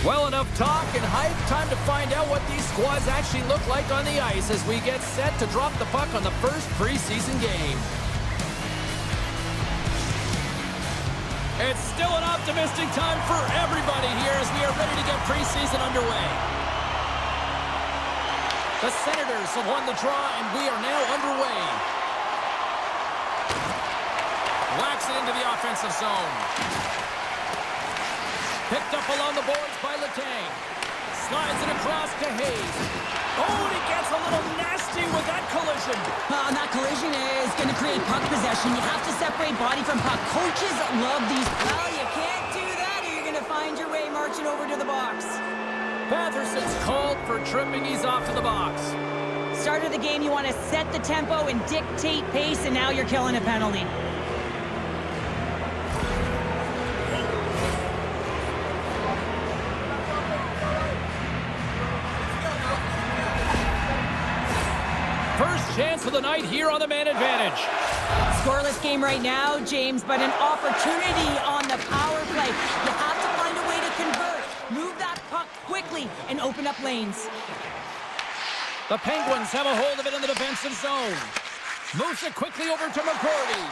Well, enough talk and hype. Time to find out what these squads actually look like on the ice as we get set to drop the puck on the first preseason game. It's still an optimistic time for everybody here as we are ready to get preseason underway. The Senators have won the draw, and we are now underway. Whacks it into the offensive zone. Picked up along the boards by Letang. Slides it across to Hayes. Oh, and he gets a little nasty with that collision. And that collision is going to create puck possession. You have to separate body from puck. Coaches love these. Well, you can't do that or you're going to find your way marching over to the box. Patherson's called for tripping. He's off to the box. Start of the game, you want to set the tempo and dictate pace, and now you're killing a penalty. Chance of the night here on the man advantage. Scoreless game right now, James, but an opportunity on the power play. You have to find a way to convert. Move that puck quickly and open up lanes. The Penguins have a hold of it in the defensive zone. Moves it quickly over to McCourty.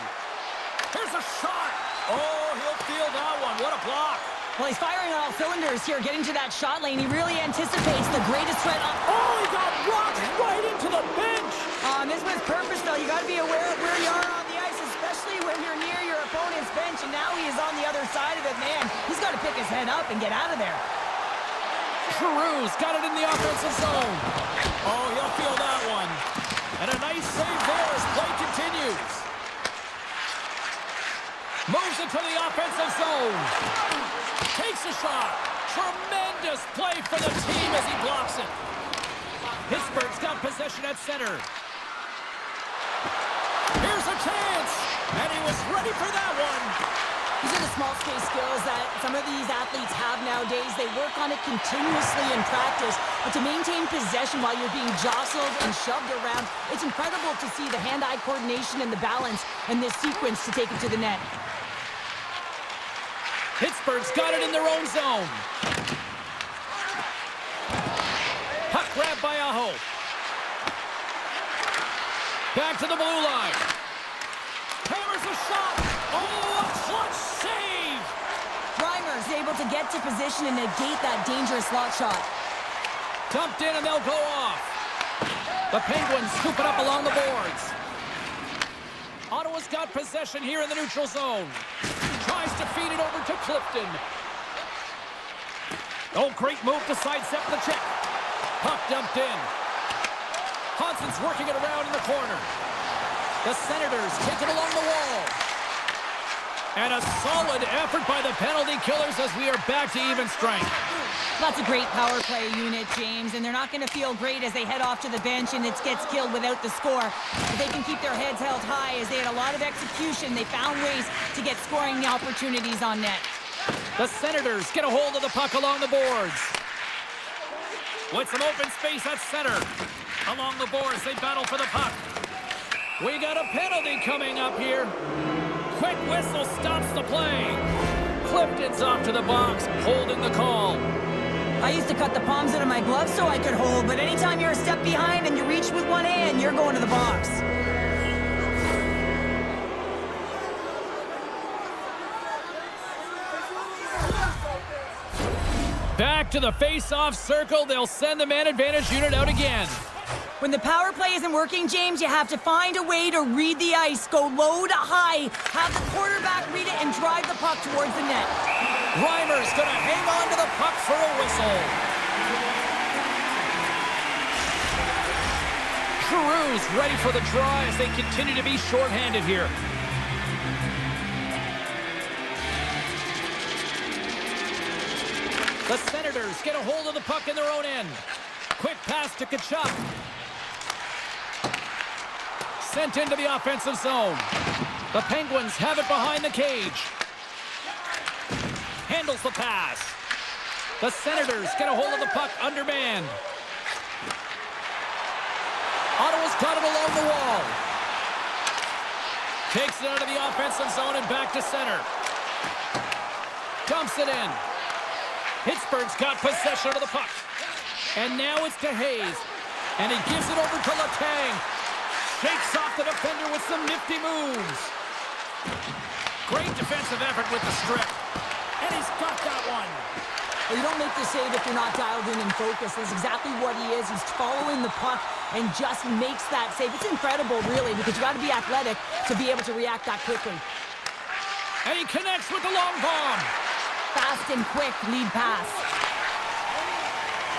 Here's a shot. Oh, he'll feel that one. What a block. Well, he's firing on all cylinders here, getting to that shot lane. He really anticipates the greatest threat. Oh, he got rocked right into the bench. This was purpose, though. You got to be aware of where you are on the ice, especially when you're near your opponent's bench, and now he is on the other side of it. Man, he's got to pick his head up and get out of there. Giroux's got it in the offensive zone. Oh, he'll feel that one. And a nice save there as play continues. Moves it to the offensive zone. Takes a shot. Tremendous play for the team as he blocks it. Pittsburgh's got possession at center. Here's a chance. And he was ready for that one. These are the small space skills that some of these athletes have nowadays. They work on it continuously in practice. But to maintain possession while you're being jostled and shoved around, it's incredible to see the hand-eye coordination and the balance in this sequence to take it to the net. Pittsburgh's got it in their own zone. Puck grab by Aho. Back to the blue line. Hammers a shot. Oh, a clutch save. Reimer's able to get to position and negate that dangerous slot shot. Dumped in and they'll go off. The Penguins scoop it up along the boards. Ottawa's got possession here in the neutral zone. Tries to feed it over to Clifton. Oh, great move to sidestep the check. Puck dumped in. Hansen's working it around in the corner. The Senators take it along the wall. And a solid effort by the penalty killers as we are back to even strength. That's a great power play unit, James, and they're not going to feel great as they head off to the bench and it gets killed without the score. But they can keep their heads held high as they had a lot of execution. They found ways to get scoring opportunities on net. The Senators get a hold of the puck along the boards. With some open space at center. Along the boards, they battle for the puck. We got a penalty coming up here. Quick whistle stops the play. Clifton's off to the box, holding the call. I used to cut the palms out of my gloves so I could hold, but anytime you're a step behind and you reach with one hand, you're going to the box. Back to the face-off circle. They'll send the man advantage unit out again. When the power play isn't working, James, you have to find a way to read the ice. Go low to high. Have the quarterback read it and drive the puck towards the net. Reimer's going to hang on to the puck for a whistle. Giroux's ready for the draw as they continue to be shorthanded here. The Senators get a hold of the puck in their own end. Quick pass to Tkachuk. Sent into the offensive zone. The Penguins have it behind the cage. Handles the pass. The Senators get a hold of the puck undermanned. Ottawa's got it along the wall. Takes it out of the offensive zone and back to center. Dumps it in. Pittsburgh's got possession of the puck. And now it's to Hayes. And he gives it over to Letang. Shakes off the defender with some nifty moves. Great defensive effort with the strip. And he's got that one. Well, you don't make the save if you're not dialed in and focused. That's exactly what he is. He's following the puck and just makes that save. It's incredible, really, because you got to be athletic to be able to react that quickly. And he connects with the long bomb. Fast and quick lead pass.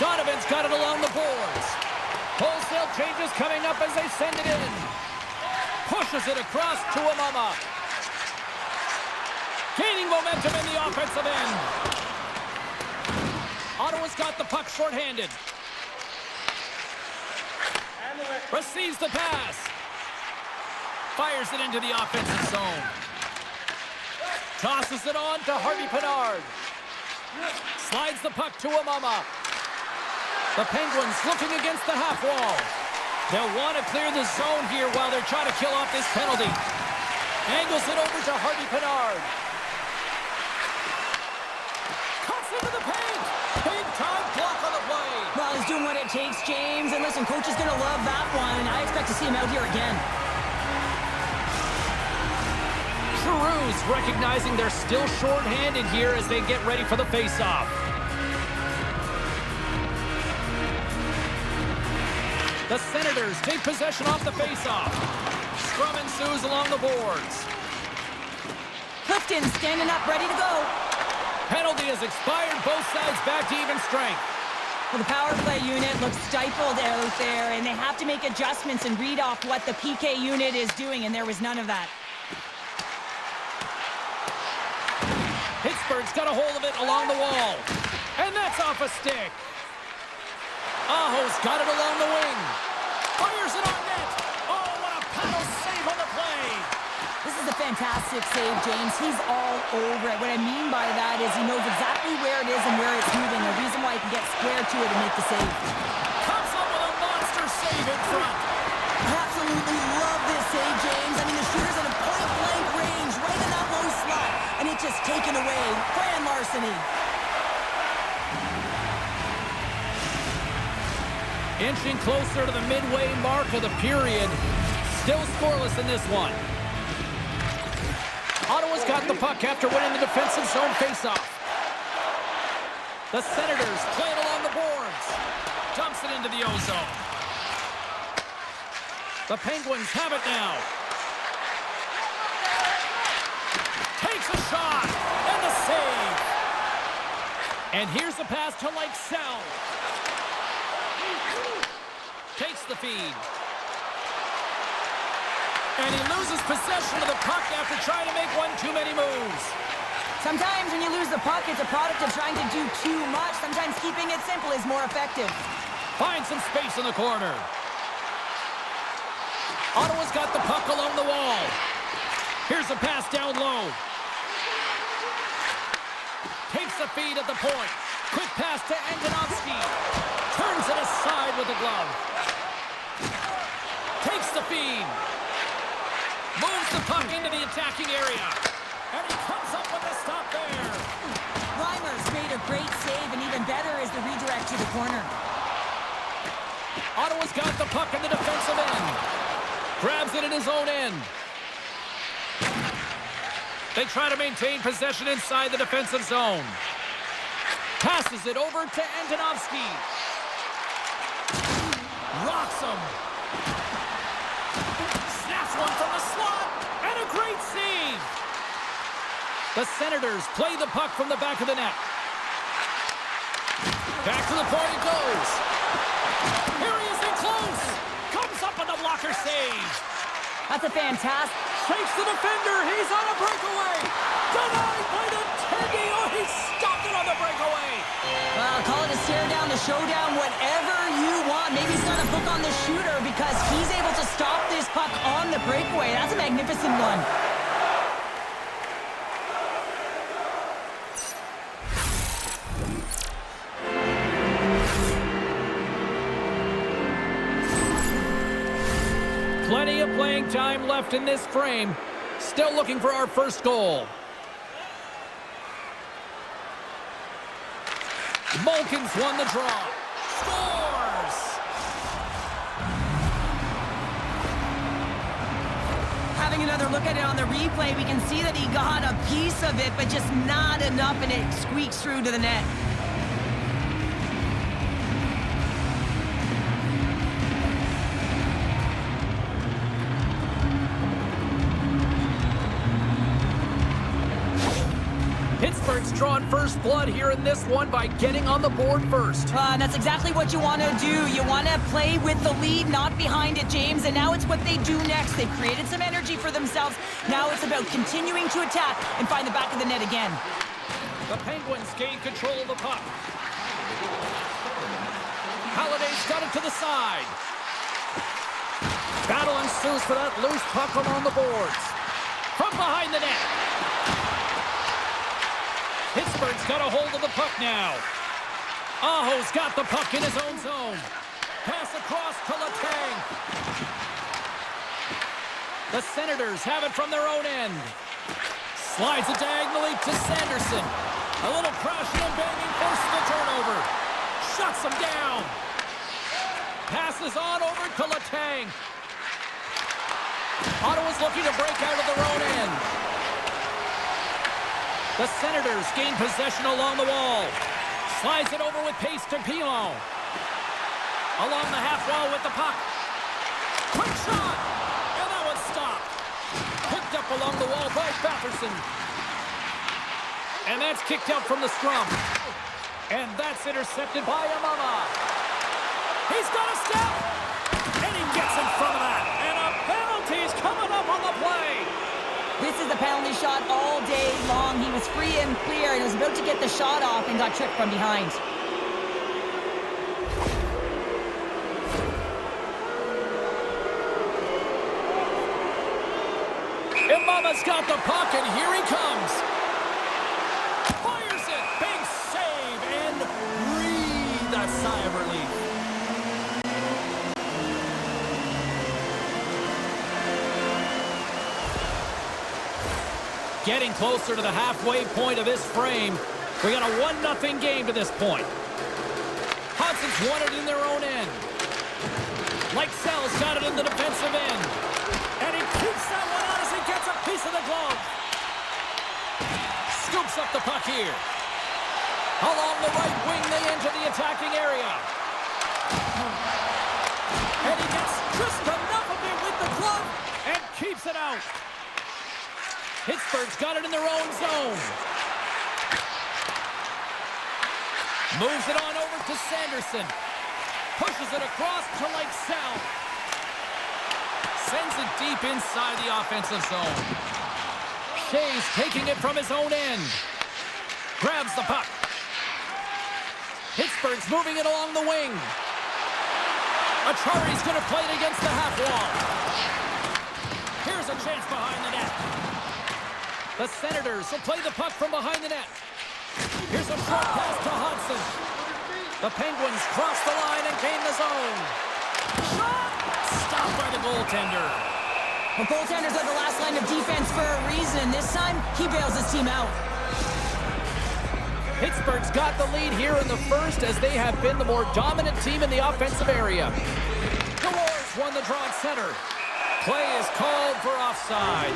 Donovan's got it along the boards. Wholesale changes coming up as they send it in. Pushes it across to Amama. Gaining momentum in the offensive end. Ottawa's got the puck shorthanded. Receives the pass. Fires it into the offensive zone. Tosses it on to Harvey Pinard. Slides the puck to Amama. The Penguins looking against the half wall. They'll want to clear the zone here while they're trying to kill off this penalty. Angles it over to Harvey Pinard. Cuts into the paint. Big time block on the play. Well, he's doing what it takes, James. And listen, coach is going to love that one. I expect to see him out here again. Giroux's recognizing they're still short-handed here as they get ready for the face-off. The Senators take possession off the face-off. Scrum ensues along the boards. Clifton standing up, ready to go. Penalty has expired. Both sides back to even strength. Well, the power play unit looks stifled out there, and they have to make adjustments and read off what the PK unit is doing, and there was none of that. Pittsburgh's got a hold of it along the wall. And that's off a stick. Aho's got it along the wing. Fires it on net. Oh, what a paddle save on the play. This is a fantastic save, James. He's all over it. What I mean by that is he knows exactly where it is and where it's moving. The reason why he can get square to it and make the save. Comes up with a monster save in front. Absolutely love this save, James. I mean, the shooter's in a point-blank range, right in that low slot, and it's just taken away. Grand larceny. Inching closer to the midway mark of the period. Still scoreless in this one. Ottawa's got the puck after winning the defensive zone faceoff. The Senators play it along the boards. Dumps it into the O-zone. The Penguins have it now. Takes a shot. And the save. And here's the pass to Sell. Takes the feed. And he loses possession of the puck after trying to make one too many moves. Sometimes when you lose the puck, it's a product of trying to do too much. Sometimes keeping it simple is more effective. Finds some space in the corner. Ottawa's got the puck along the wall. Here's a pass down low. Takes the feed at the point. Quick pass to Antonovsky. Turns it aside with the glove. Takes the feed. Moves the puck into the attacking area. And he comes up with a stop there. Reimer's made a great save, and even better is the redirect to the corner. Ottawa's got the puck in the defensive end. Grabs it in his own end. They try to maintain possession inside the defensive zone. Passes it over to Antonovsky. Rocks him. Snaps one from the slot. And a great save. The Senators play the puck from the back of the net. Back to the point it goes. Here he is in close. Comes up with a blocker save. That's a fantastic... Shakes the defender. He's on a breakaway. Denied by the Teddy. Oh, he stopped it on the breakaway. Call it a stare down, a showdown, whatever you want. Maybe he's got a book on the shooter because he's able to stop this puck on the breakaway. That's a magnificent one. Plenty of playing time left in this frame. Still looking for our first goal. Malkin's won the draw. Scores! Having another look at it on the replay, we can see that he got a piece of it, but just not enough, and it squeaks through to the net. Pittsburgh's drawn first blood here in this one by getting on the board first. That's exactly what you want to do. You want to play with the lead, not behind it, James. And now it's what they do next. They've created some energy for themselves. Now it's about continuing to attack and find the back of the net again. The Penguins gain control of the puck. Holiday's got it to the side. Battle ensues for that loose puck along the boards. From behind the net. Pittsburgh's got a hold of the puck now. Aho's got the puck in his own zone. Pass across to Letang. The Senators have it from their own end. Slides it diagonally to Sanderson. A little crashing and banging forces the turnover. Shuts him down. Passes on over to Letang. Ottawa's looking to break out of their own end. The Senators gain possession along the wall. Slides it over with pace to Pilon. Along the half wall with the puck. Quick shot! And that one's stopped. Picked up along the wall by Batherson. And that's kicked out from the scrum. And that's intercepted by Amama. He's got a step! And he gets in front of that. And a penalty's coming up on the play. This is a penalty shot all day long. He was free and clear and was about to get the shot off and got tripped from behind. Imama's got the puck, and here he comes. Fires it. Big save, and breathe a sigh of relief. Getting closer to the halfway point of this frame. We got a 1-0 game to this point. Hudson's won it in their own end. Lyksel's got it in the defensive end. And he keeps that one out as he gets a piece of the glove. Scoops up the puck here. Along the right wing, they enter the attacking area. And he gets just enough of it with the glove and keeps it out. Pittsburgh's got it in their own zone. Moves it on over to Sanderson. Pushes it across to Lyksell. Sends it deep inside the offensive zone. Shea's taking it from his own end. Grabs the puck. Pittsburgh's moving it along the wing. Achari's going to play it against the half wall. Here's a chance behind the net. The Senators will play the puck from behind the net. Here's a short pass to Hudson. The Penguins cross the line and gain the zone. Shot! Stopped by the goaltender. The goaltenders are the last line of defense for a reason. This time, he bails his team out. Pittsburgh's got the lead here in the first as they have been the more dominant team in the offensive area. The Warriors won the draw at center. Play is called for offside.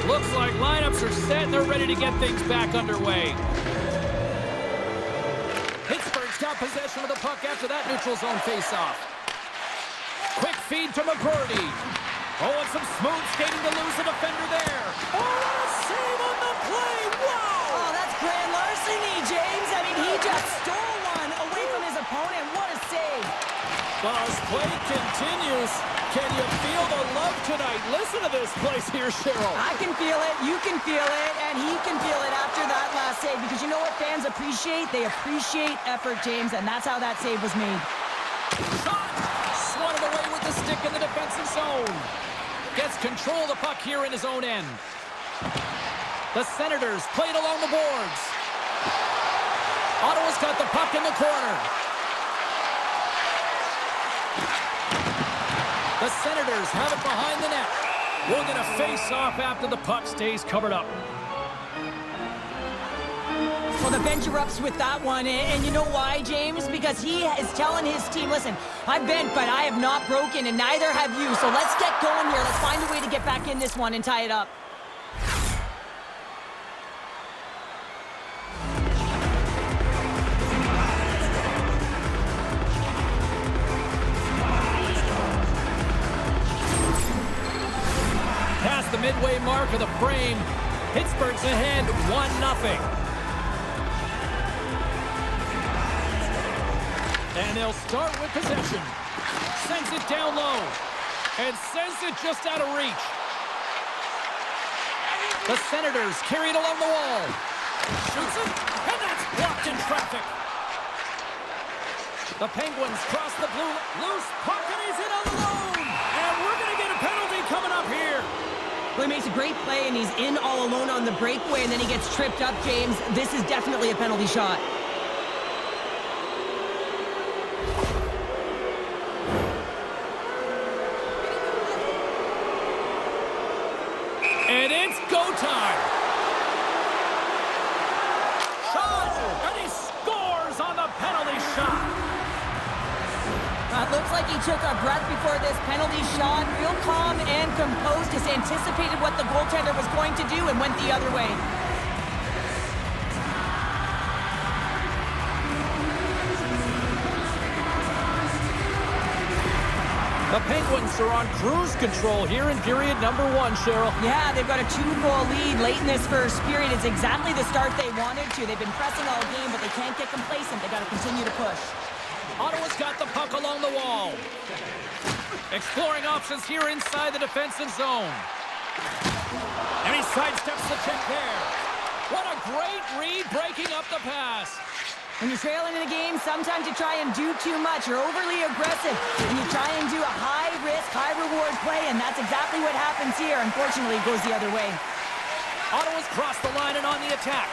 Looks like lineups are set and they're ready to get things back underway. Pittsburgh's got possession of the puck after that neutral zone faceoff. Quick feed to McGroarty. Oh, and some smooth skating to lose the defender there. Oh, what a save on the play! Wow! Oh, that's grand larceny, James. I mean, he just stole one away from his opponent. What a save! Buzz play continues. Can you feel the love tonight? Listen to this place here, Cheryl. I can feel it, you can feel it, and he can feel it after that last save. Because you know what fans appreciate? They appreciate effort, James, and that's how that save was made. Shot! Swatted away with the stick in the defensive zone. Gets control of the puck here in his own end. The Senators played along the boards. Ottawa's got the puck in the corner. The Senators have it behind the net. We'll get a face-off after the puck stays covered up. Well, the bench erupts with that one, and you know why, James? Because he is telling his team, listen, I've bent, but I have not broken, and neither have you, so let's get going here. Let's find a way to get back in this one and tie it up. Past the midway mark of the frame, Pittsburgh's ahead 1-0. And they'll start with possession. Sends it down low. And sends it just out of reach. The Senators carry it along the wall. Shoots it, and that's blocked in traffic. The Penguins cross the blue. Loose puck, and he's in alone. And we're going to get a penalty coming up here. Well, he makes a great play, and he's in all alone on the breakaway, and then he gets tripped up, James. This is definitely a penalty shot. And it's go time. Shot, and he scores on the penalty shot. Looks like he took a breath before this penalty shot. Real calm and composed, just anticipated what the goaltender was going to do and went the other way. The Penguins are on cruise control here in period number 1, Cheryl. Yeah, they've got a 2-goal lead late in this first period. It's exactly the start they wanted to. They've been pressing all game, but they can't get complacent. They've got to continue to push. Ottawa's got the puck along the wall. Exploring options here inside the defensive zone. And he sidesteps the check there. What a great read breaking up the pass. When you're trailing in a game, sometimes you try and do too much. You're overly aggressive, and you try and do a high-risk, high-reward play, and that's exactly what happens here. Unfortunately, it goes the other way. Ottawa's crossed the line and on the attack.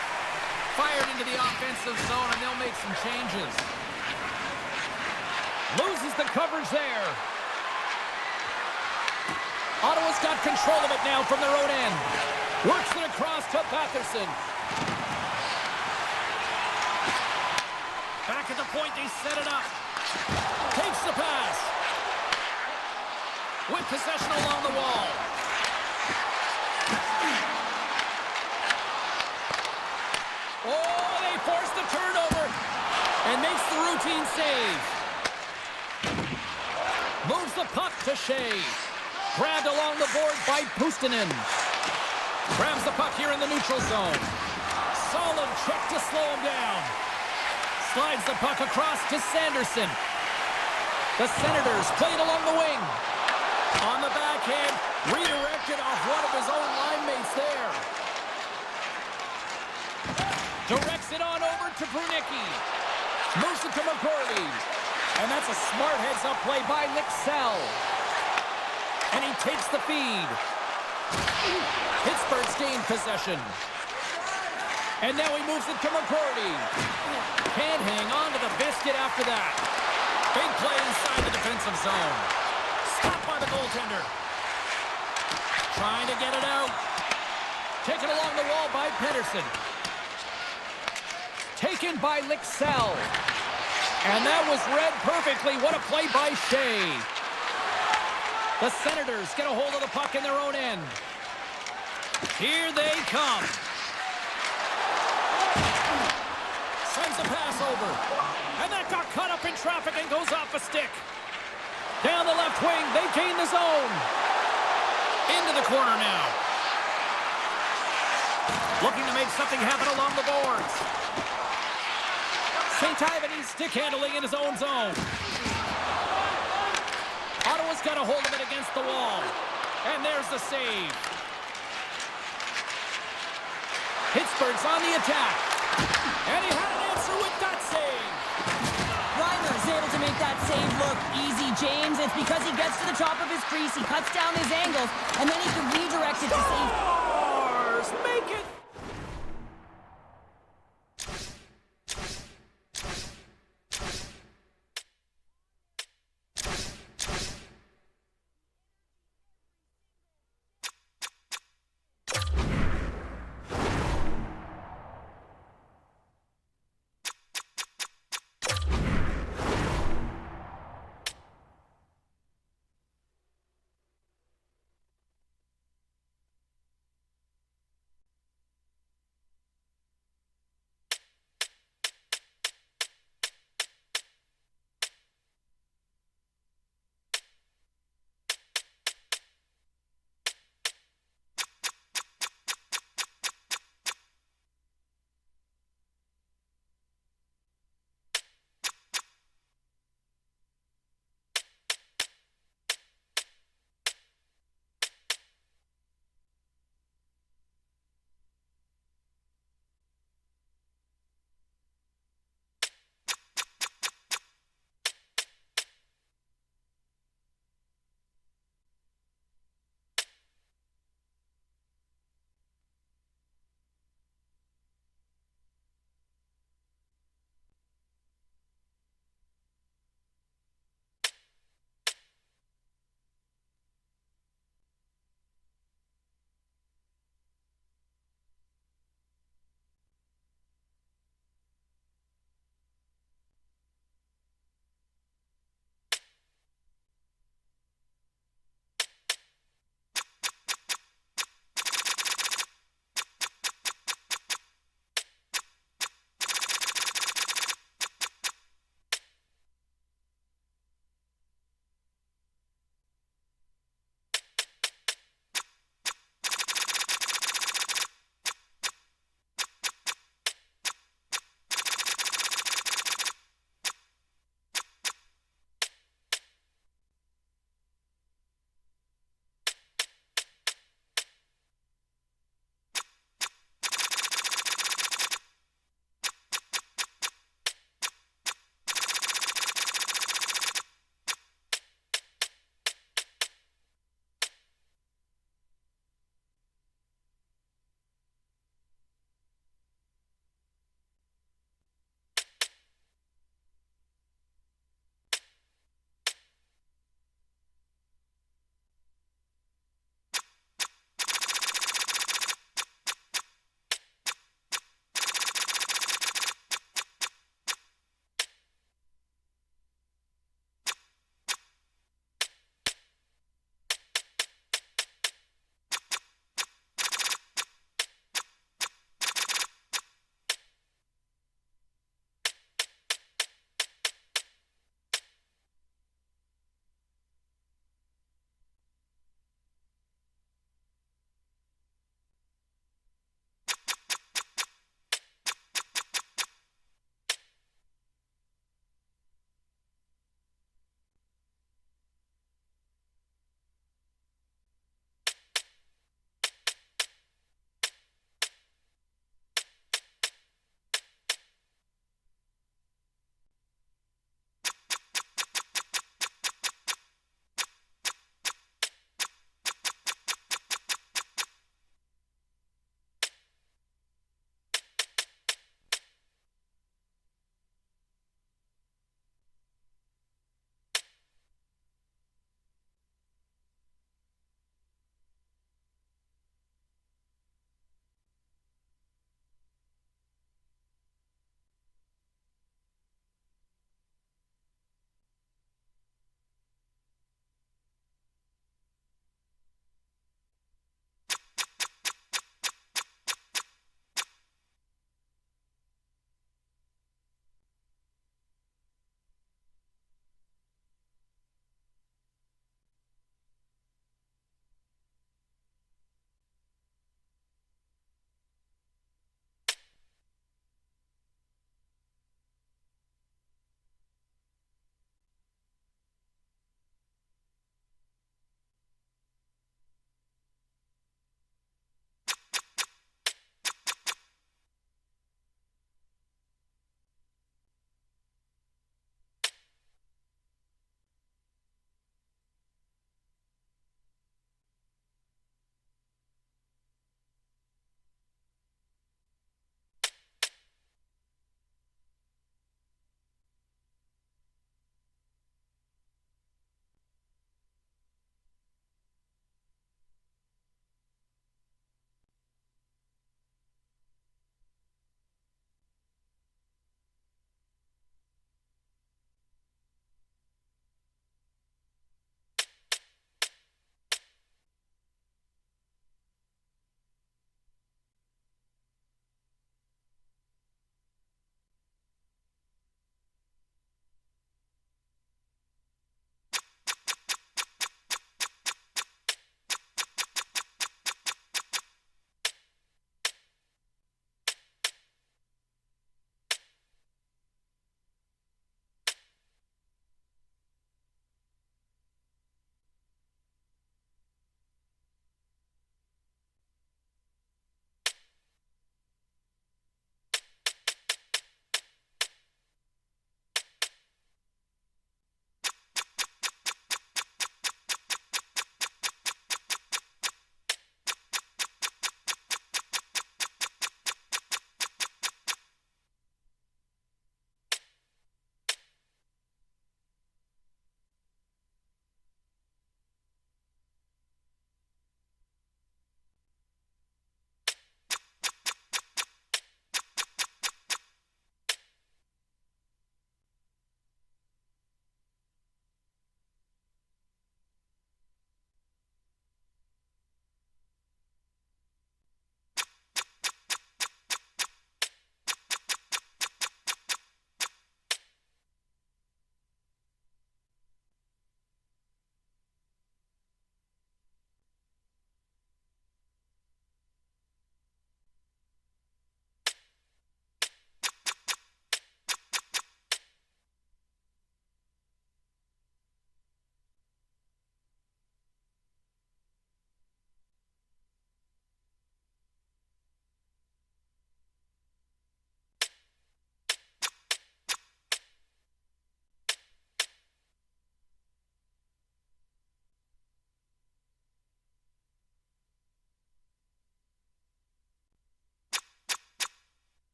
Fired into the offensive zone, and they'll make some changes. Loses the coverage there. Ottawa's got control of it now from their own end. Works it across to Batherson. Back at the point, they set it up. Takes the pass. With possession along the wall. Oh, they force the turnover. And makes the routine save. Moves the puck to Shea. Grabbed along the board by Puustinen. Grabs the puck here in the neutral zone. Solid check to slow him down. Slides the puck across to Sanderson. The Senators played along the wing. On the backhand, redirected off one of his own line mates there. Directs it on over to Brunicki. Moves it to McCordy. And that's a smart heads-up play by Lixell. And he takes the feed. Pittsburgh's gained possession. And now he moves it to McCordy. Can't hang on to the biscuit after that. Big play inside the defensive zone. Stopped by the goaltender. Trying to get it out. Taken along the wall by Pedersen. Taken by Lixell. And that was read perfectly. What a play by Shea. The Senators get a hold of the puck in their own end. Here they come. Sends the pass over. And that got caught up in traffic and goes off a stick. Down the left wing, they gain the zone. Into the corner now. Looking to make something happen along the boards. St. Ivan's stick handling in his own zone. Ottawa's got a hold of it against the wall. And there's the save. Pittsburgh's on the attack. And he had an answer with that save. Reimer's able to make that save look easy, James. It's because he gets to the top of his crease, he cuts down his angles, and then he can redirect it to save. Stars! Make it!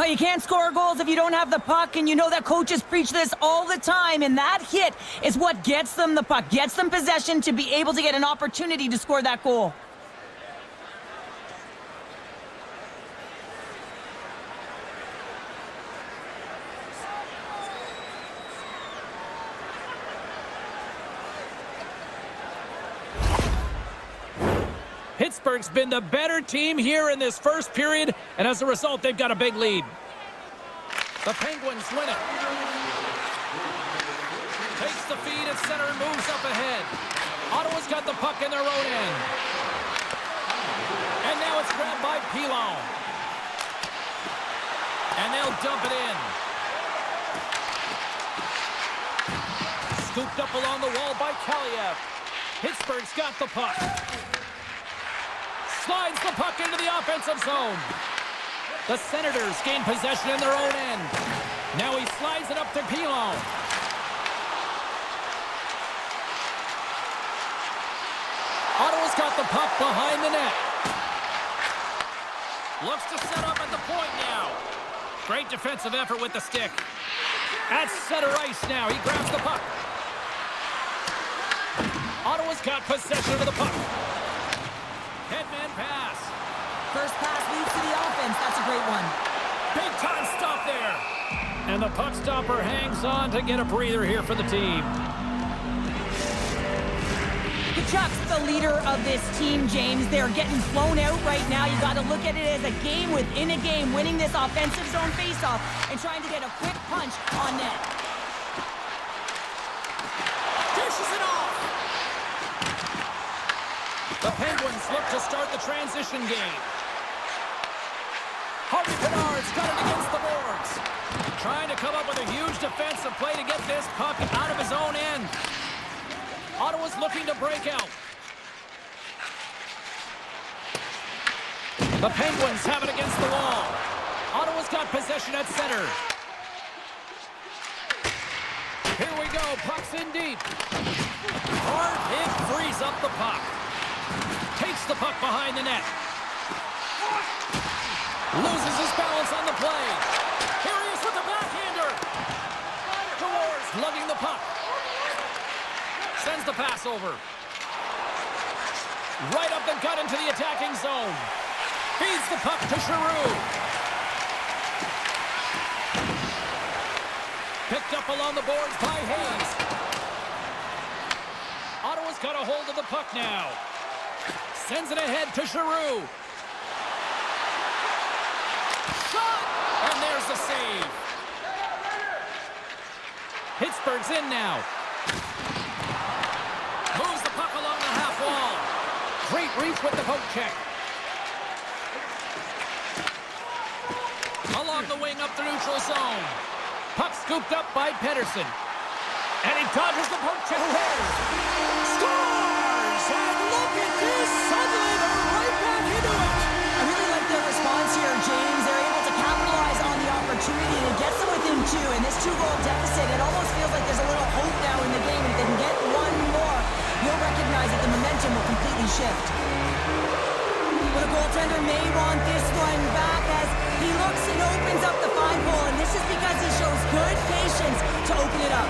Well, you can't score goals if you don't have the puck, and you know that coaches preach this all the time, and that hit is what gets them the puck, gets them possession to be able to get an opportunity to score that goal. Pittsburgh's been the better team here in this first period, and as a result, they've got a big lead. The Penguins win it. Takes the feed at center and moves up ahead. Ottawa's got the puck in their own end. And now it's grabbed by Pilon. And they'll dump it in. Scooped up along the wall by Kaliev. Pittsburgh's got the puck. Slides the puck into the offensive zone. The Senators gain possession in their own end. Now he slides it up to Pilon. Ottawa's got the puck behind the net. Looks to set up at the point now. Great defensive effort with the stick. At center ice now. He grabs the puck. Ottawa's got possession of the puck. Headman pass. First pass leads to the offense. That's a great one. Big time stop there. And the puck stopper hangs on to get a breather here for the team. Kachuk's the leader of this team, James. They're getting blown out right now. You got to look at it as a game within a game, winning this offensive zone faceoff and trying to get a quick punch on net. Dishes it off. The Penguins look to start the transition game. Harvey Pinard's got it against the boards. Trying to come up with a huge defensive play to get this puck out of his own end. Ottawa's looking to break out. The Penguins have it against the wall. Ottawa's got possession at center. Here we go, puck's in deep. Hard hit frees up the puck. Takes the puck behind the net. Loses his balance on the play. Here he is with the backhander. Dewars lugging the puck. Sends the pass over. Right up the gut into the attacking zone. Feeds the puck to Giroux. Picked up along the boards by Hayes. Ottawa's got a hold of the puck now. Sends it ahead to Giroux. Shot! And there's the save. Pittsburgh's in now. Moves the puck along the half wall. Great reach with the poke check. Along the wing up the neutral zone. Puck scooped up by Pettersson. And he dodges the poke check. Scores! And look at this! Suddenly they're right back into it. I really like their response here, James. They're able to capitalize on the opportunity and it gets them within two. And this two-goal deficit, it almost feels like there's a little hope now in the game. If they can get one more, you'll recognize that the momentum will completely shift. But the goaltender may want this one back as he looks and opens up the 5-hole. And this is because he shows good patience to open it up.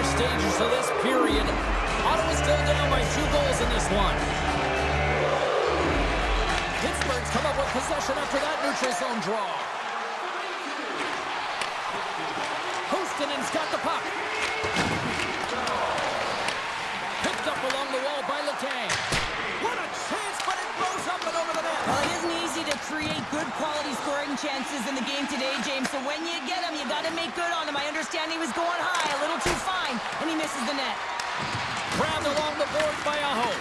Stages of this period. Ottawa's still down by 2 goals in this one. Pittsburgh's come up with possession after that neutral zone draw. Houston's got the puck. Picked up along the wall by Letang. What a chance, but it blows up and over the net. Well, it isn't easy to create good quality scoring chances in the game today, James. So when you get them, you got to make good on them. I understand he was going high, a little too fine, and he misses the net. Grabbed along the boards by Aho.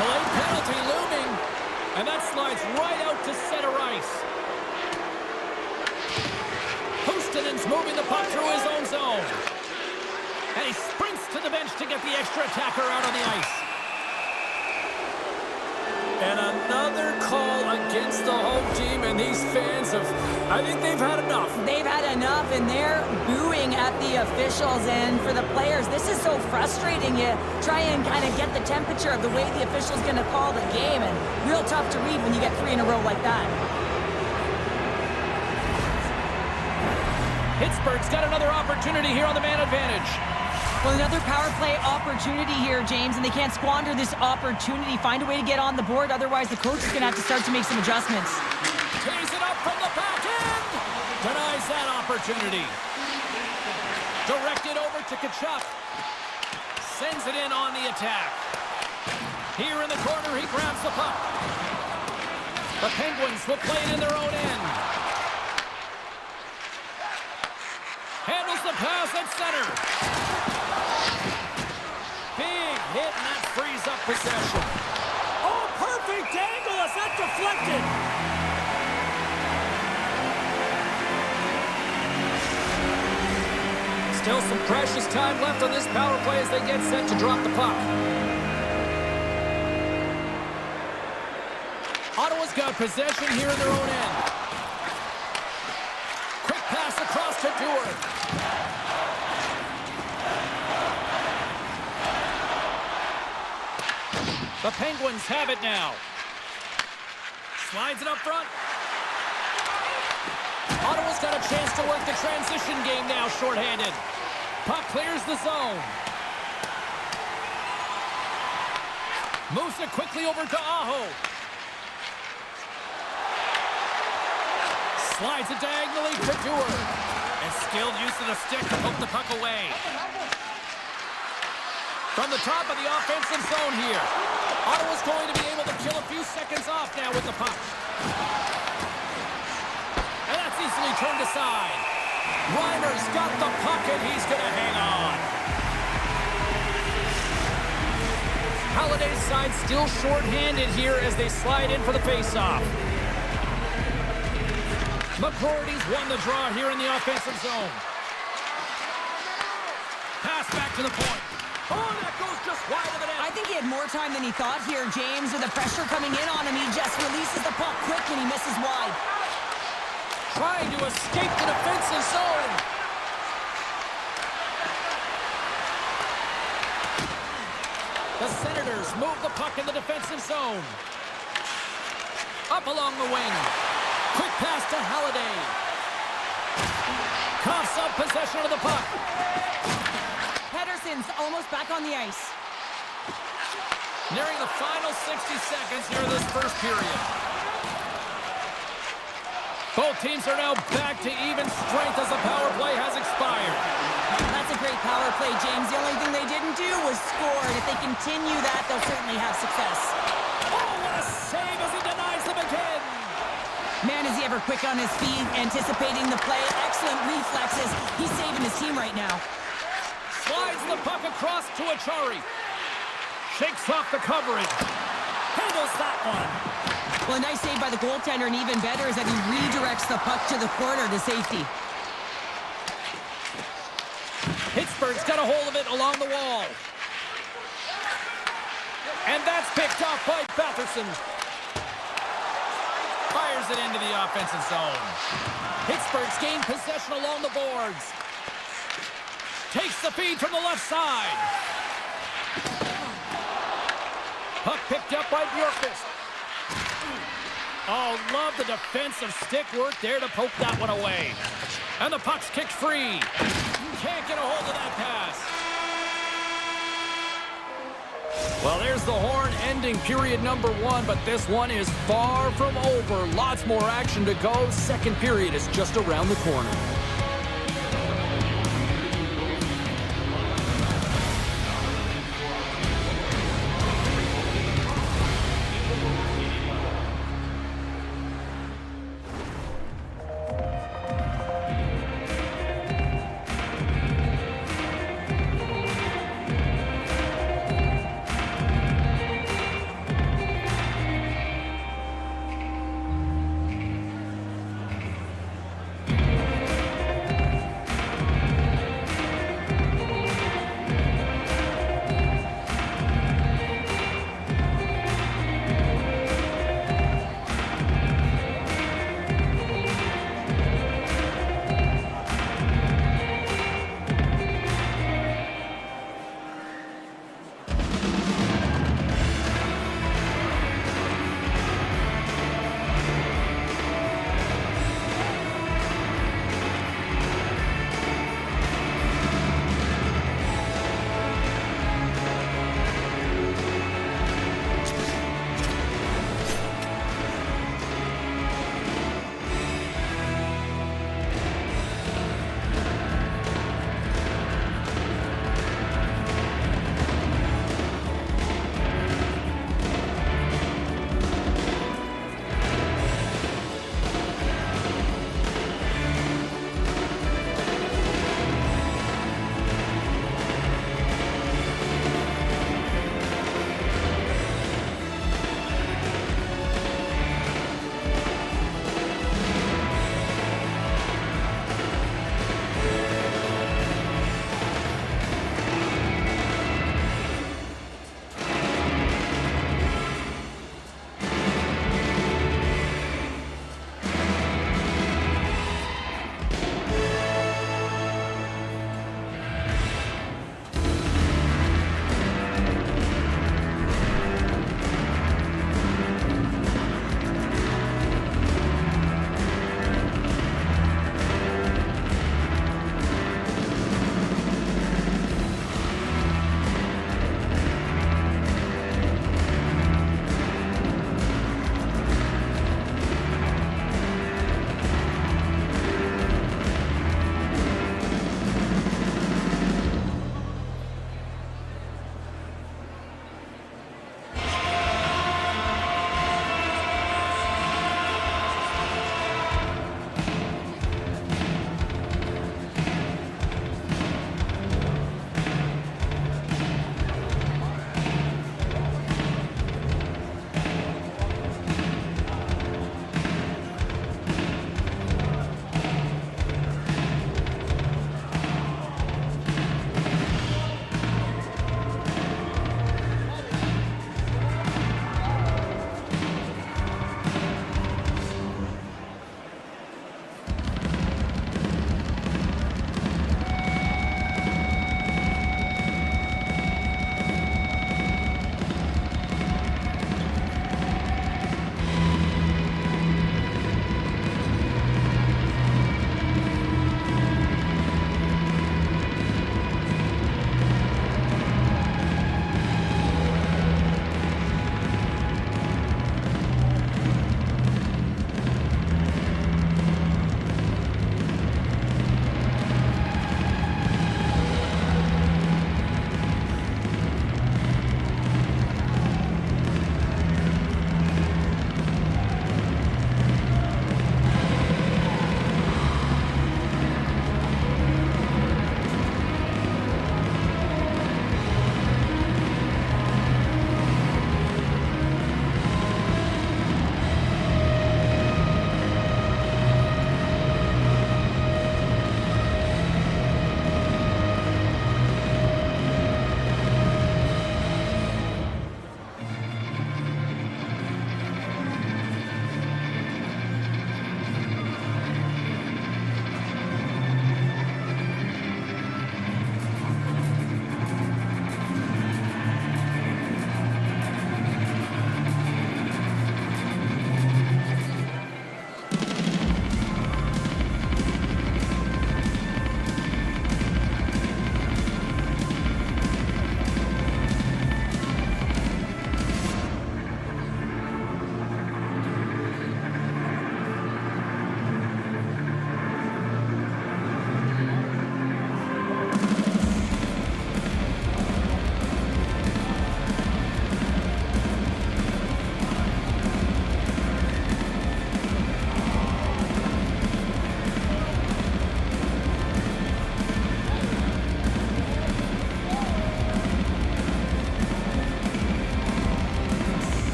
Delayed penalty looming, and that slides right out to center ice. Houston's moving the puck through his own zone. And he sprints to the bench to get the extra attacker out on the ice. And another call against the home team, and these fans have, I think they've had enough. They've had enough, and they're booing at the officials. And for the players, this is so frustrating. You try and kind of get the temperature of the way the official's going to call the game, and real tough to read when you get 3 in a row like that. Pittsburgh's got another opportunity here on the man advantage. Well, another power play opportunity here, James, and they can't squander this opportunity. Find a way to get on the board, otherwise the coach is going to have to start to make some adjustments. Tees it up from the back end. Denies that opportunity. Directed over to Tkachuk. Sends it in on the attack. Here in the corner, he grabs the puck. The Penguins will play it in their own end. Handles the pass at center. Big hit, and that frees up possession. Oh, perfect angle as that deflected. Still some precious time left on this power play as they get set to drop the puck. Ottawa's got possession here in their own end. Quick pass across to Dewar. The Penguins have it now. Slides it up front. Ottawa's got a chance to work the transition game now, shorthanded. Puck clears the zone. Moves it quickly over to Aho. Slides it diagonally to Dewar. And skilled use of the stick to poke the puck away. From the top of the offensive zone here. Ottawa's going to be able to kill a few seconds off now with the puck. And that's easily turned aside. Reimer's got the puck and he's going to hang on. Holiday's side still short-handed here as they slide in for the face-off. McCrory's won the draw here in the offensive zone. Pass back to the point. Oh, that goes just wide of the net. I think he had more time than he thought here, James. With the pressure coming in on him, he just releases the puck quick and he misses wide. Trying to escape the defensive zone. The Senators move the puck in the defensive zone. Up along the wing. Quick pass to Halliday. Coughs up possession of the puck. Pedersen's almost back on the ice. Nearing the final 60 seconds here in this first period. Both teams are now back to even strength as the power play has expired. That's a great power play, James. The only thing they didn't do was score, and if they continue that, they'll certainly have success. Oh, what a save as he denies them again. Man, is he ever quick on his feet, anticipating the play. Excellent reflexes. He's saving his team right now. Slides the puck across to Achari. Shakes off the coverage. Handles that one. Well, a nice save by the goaltender, and even better is that he redirects the puck to the corner to safety. Pittsburgh's got a hold of it along the wall. And that's picked off by Batherson. Fires it into the offensive zone. Pittsburgh's gained possession along the boards. Takes the feed from the left side. Puck picked up by Bjorkqvist. Oh, love the defensive stick work there to poke that one away. And the puck's kicked free. Can't get a hold of that pass. Well, there's the horn ending period number 1, but this one is far from over. Lots more action to go. Second period is just around the corner.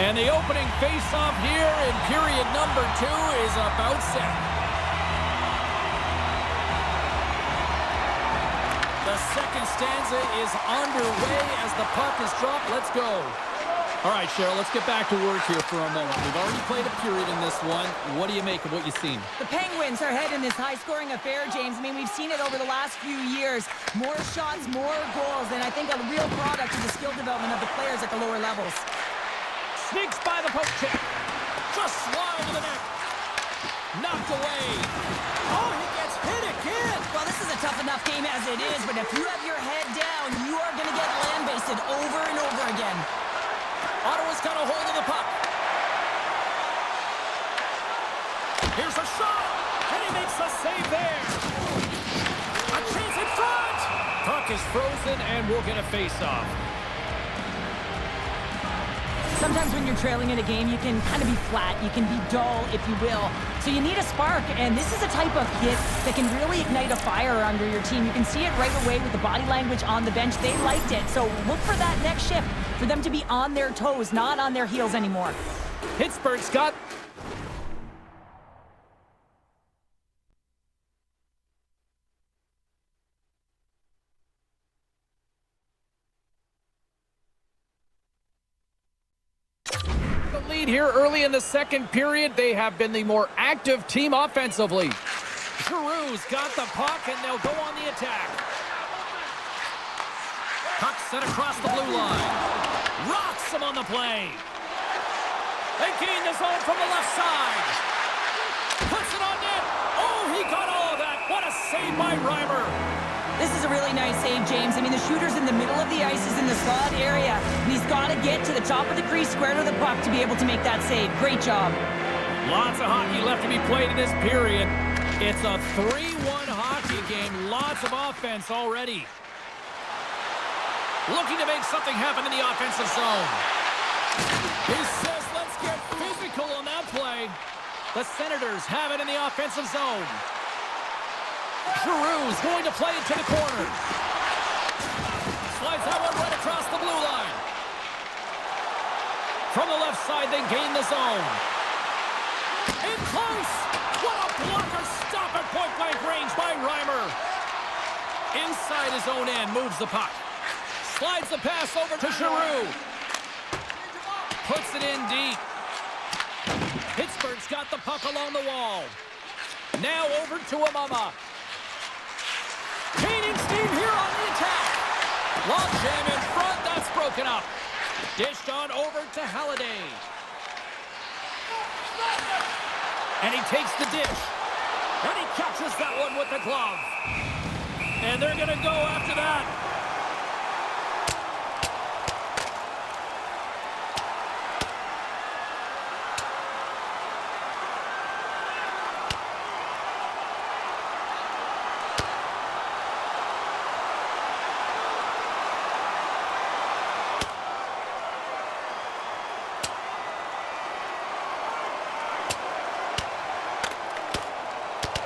And the opening face-off here in period number 2 is about set. The second stanza is underway as the puck is dropped. Let's go. All right, Cheryl, let's get back to work here for a moment. We've already played a period in this one. What do you make of what you've seen? The Penguins are ahead in this high-scoring affair, James. I mean, we've seen it over the last few years. More shots, more goals, and I think a real product of the skill development of the players at the lower levels. Sneaks by the poke check. Just slide to the net. Knocked away. Oh, he gets hit again. Well, this is a tough enough game as it is, but if you have your head down, you are going to get land-basted over and over again. Ottawa's got a hold of the puck. Here's a shot, and he makes a save there. A chance in front. Puck is frozen, and we'll get a face-off. Sometimes when you're trailing in a game, you can kind of be flat. You can be dull, if you will. So you need a spark, and this is a type of hit that can really ignite a fire under your team. You can see it right away with the body language on the bench. They liked it, so look for that next shift, for them to be on their toes, not on their heels anymore. Pittsburgh's got... lead here early in the second period. They have been the more active team offensively. Giroux's got the puck, and they'll go on the attack. Puck set across the blue line. Rocks him on the play. They gain the zone from the left side. Puts it on net. Oh, he got all of that. What a save by Reimer. This is a really nice save, James. I mean, the shooter's in the middle of the ice, is in the slot area, and he's got to get to the top of the crease, square to the puck, to be able to make that save. Great job. Lots of hockey left to be played in this period. It's a 3-1 hockey game. Lots of offense already. Looking to make something happen in the offensive zone. He says, let's get physical on that play. The Senators have it in the offensive zone. Giroux's going to play it to the corner. Slides that one right across the blue line. From the left side, they gain the zone. In close. What a blocker stop at point-blank range by Reimer. Inside his own end, moves the puck. Slides the pass over to Giroux. Puts it in deep. Pittsburgh's got the puck along the wall. Now over to Amama. Gaining steam here on the attack. Long jam in front, that's broken up. Dished on over to Halliday. And he takes the dish. And he catches that one with the glove. And they're going to go after that.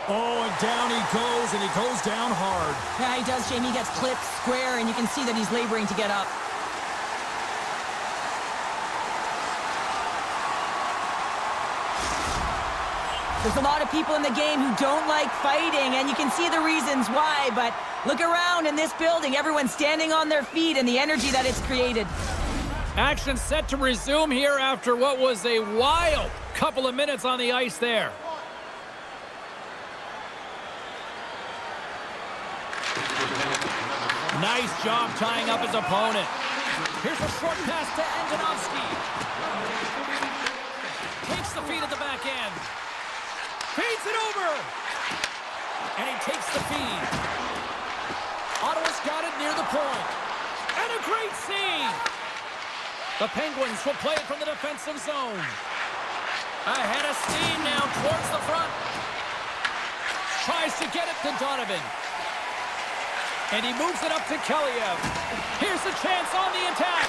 Oh, and down he goes, and he goes down hard. Yeah, he does, Jamie. He gets clipped square, and you can see that he's laboring to get up. There's a lot of people in the game who don't like fighting, and you can see the reasons why, but look around in this building. Everyone's standing on their feet, and the energy that it's created. Action set to resume here after what was a wild couple of minutes on the ice there. Nice job tying up his opponent. Here's a short pass to Antonovsky. Takes the feed at the back end. Feeds it over. And he takes the feed. Ottawa's got it near the point. And a great save. The Penguins will play it from the defensive zone. Ahead of steam now towards the front. Tries to get it to Donovan. And he moves it up to Keliev. Here's a chance on the attack.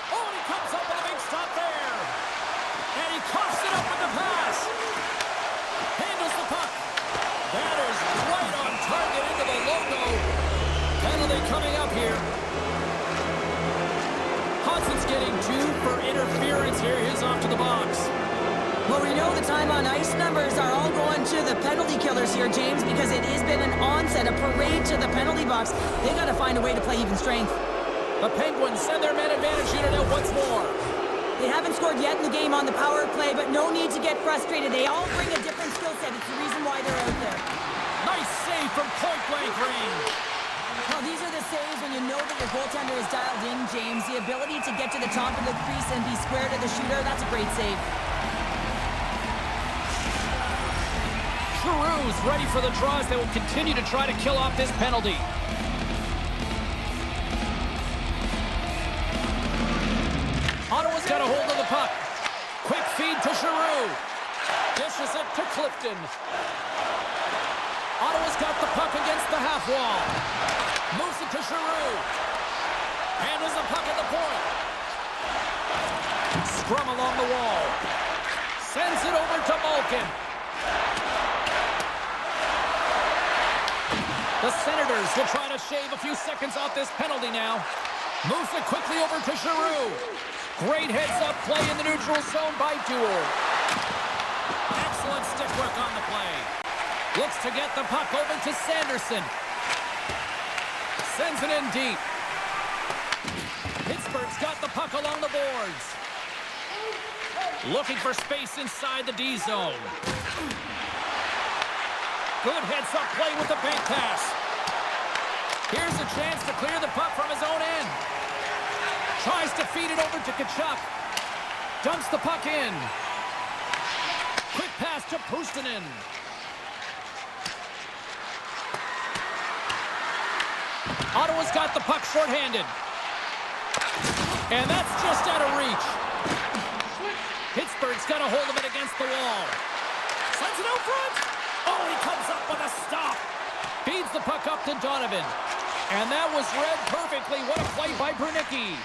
Oh, and he comes up with a big stop there. And he coughs it up with the pass. Handles the puck. That is right on target into the logo. Penalty coming up here. Wisconsin's getting 2 for interference here. He's off to the box. Well, we know the time on ice numbers are all going to the penalty killers here, James, because it has been an onset, a parade to the penalty box. They got to find a way to play even strength. The Penguins send their man advantage unit out once more. They haven't scored yet in the game on the power play, but no need to get frustrated. They all bring a different skill set. It's the reason why they're out there. Nice save from point-blank range. Well, these are the saves when you know that your goaltender is dialed in, James. The ability to get to the top of the crease and be square to the shooter, that's a great save. Giroux's ready for the draws. They will continue to try to kill off this penalty. Ottawa's got a hold of the puck. Quick feed to Giroux. Dishes it to Clifton. Ottawa's got the puck against the half wall. Moves it to Giroux. Handles the puck at the point. Scrum along the wall. Sends it over to Malkin. The Senators will try to shave a few seconds off this penalty now. Moves it quickly over to Giroux. Great heads-up play in the neutral zone by Duel. Excellent stick work on the play. Looks to get the puck over to Sanderson. Sends it in deep. Pittsburgh's got the puck along the boards. Looking for space inside the D zone. Good heads-up play with the bank pass. Here's a chance to clear the puck from his own end. Tries to feed it over to Tkachuk. Dumps the puck in. Quick pass to Puustinen. Ottawa's got the puck shorthanded. And that's just out of reach. Pittsburgh's got a hold of it against the wall. Sends it out front. Oh, he comes up with a stop. Feeds the puck up to Donovan. And that was read perfectly. What a play by Bernicki.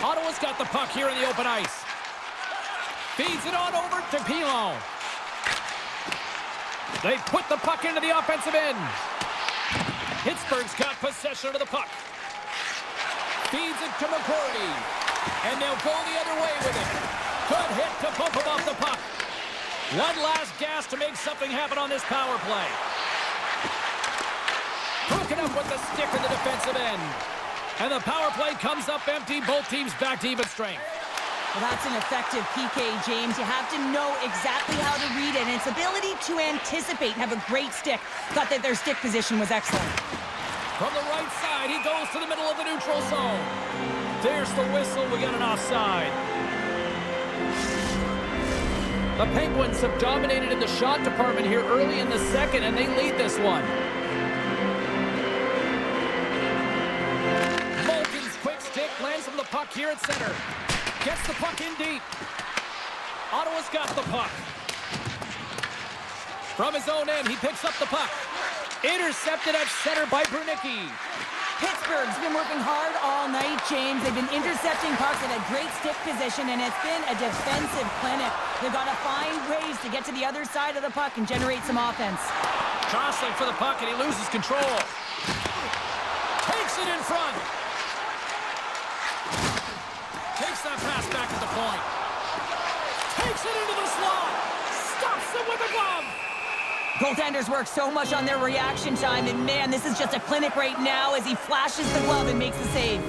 Ottawa's got the puck here in the open ice. Feeds it on over to Pilon. They put the puck into the offensive end. Pittsburgh's got possession of the puck. Feeds it to McCurdy. And they'll go the other way with it. Good hit to bump him off the puck. One last gas to make something happen on this power play. Broken up with the stick in the defensive end. And the power play comes up empty. Both teams back to even strength. Well, that's an effective PK, James. You have to know exactly how to read it, and its ability to anticipate and have a great stick. Thought that their stick position was excellent. From the right side, he goes to the middle of the neutral zone. There's the whistle. We got an offside. The Penguins have dominated in the shot department here early in the second, and they lead this one. Malkin's quick stick lands from the puck here at center. Gets the puck in deep. Ottawa's got the puck. From his own end, he picks up the puck. Intercepted at center by Bernicki. Pittsburgh's been working hard all night, James. They've been intercepting pucks at a great stick position, and it's been a defensive clinic. They've got to find ways to get to the other side of the puck and generate some offense. Jostling for the puck, and he loses control. Takes it in front. Takes that pass back at the point. Takes it into the slot. Stops it with a glove. Goaltenders work so much on their reaction time, and man, this is just a clinic right now as he flashes the glove and makes the save.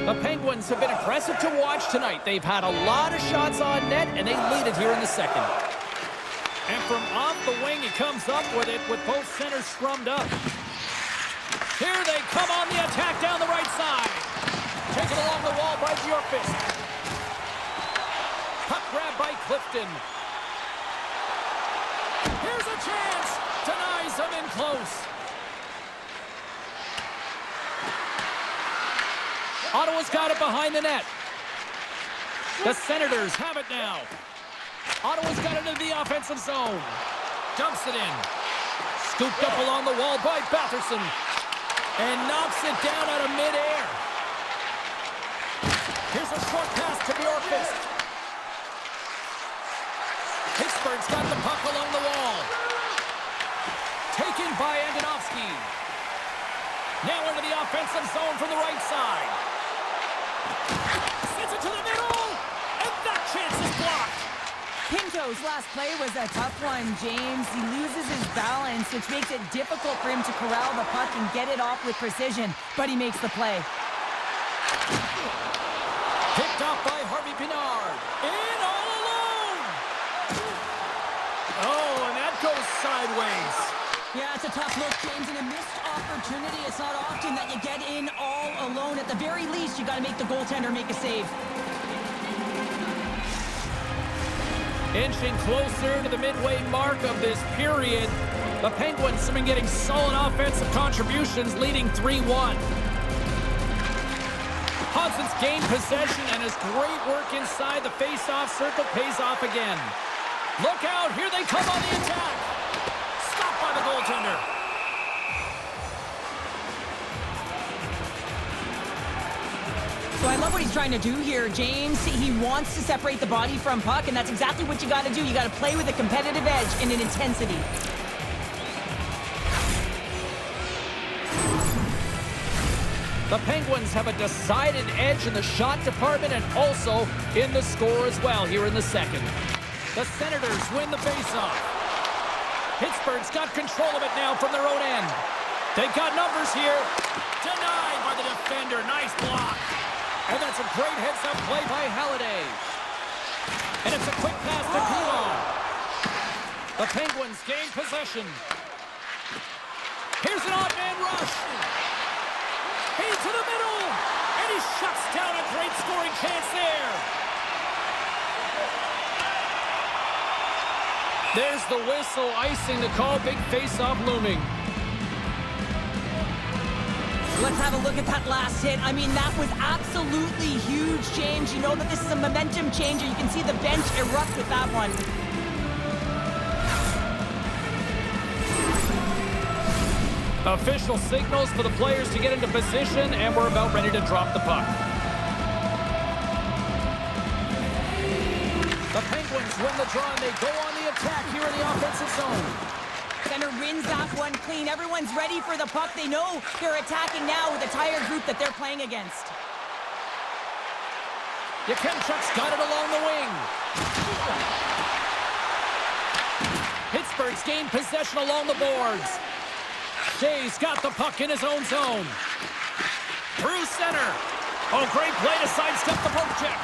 The Penguins have been impressive to watch tonight. They've had a lot of shots on net, and they lead it here in the second. And from off the wing, he comes up with it with both centers scrummed up. Here they come on the attack down the right side. Taken along the wall by Bjorkqvist. Puck grab by Clifton. Here's a chance. Denies him in close. Ottawa's got it behind the net. The Senators have it now. Ottawa's got it into the offensive zone. Dumps it in. Scooped up along the wall by Batherson. And knocks it down out of midair. Here's a short pass to Bjorkqvist. Pittsburgh's got the puck along the wall. Taken by Andonovski. Now into the offensive zone from the right side. Sends it to Toronto's last play was a tough one, James. He loses his balance, which makes it difficult for him to corral the puck and get it off with precision, but he makes the play. Picked off by Harvey Pinard. In all alone! Oh, and that goes sideways. Yeah, it's a tough look, James, and a missed opportunity. It's not often that you get in all alone. At the very least, you got to make the goaltender make a save. Inching closer to the midway mark of this period. The Penguins have been getting solid offensive contributions, leading 3-1. Hudson's gained possession, and his great work inside the face-off circle pays off again. Look out, here they come on the attack. Stopped by the goaltender. So I love what he's trying to do here, James. He wants to separate the body from puck, and that's exactly what you got to do. You got to play with a competitive edge and an intensity. The Penguins have a decided edge in the shot department and also in the score as well here in the second. The Senators win the faceoff. Pittsburgh's got control of it now from their own end. They've got numbers here. Denied by the defender. Nice block. And that's a great heads-up play by Halliday. And it's a quick pass to Coulon. The Penguins gain possession. Here's an odd man rush. He's to the middle. And he shuts down a great scoring chance there. There's the whistle, icing the call. Big face-off looming. Let's have a look at that last hit. I mean, that was absolutely huge, James. You know that this is a momentum changer. You can see the bench erupt with that one. Official signals for the players to get into position, and we're about ready to drop the puck. The Penguins win the draw, and they go on the attack here in the offensive zone. Center wins that one clean. Everyone's ready for the puck. They know they're attacking now with a tired group that they're playing against. Yakemchuk's got it along the wing. Pittsburgh's gained possession along the boards. Shea's got the puck in his own zone. Through center. Oh, great play to sidestep the poke check.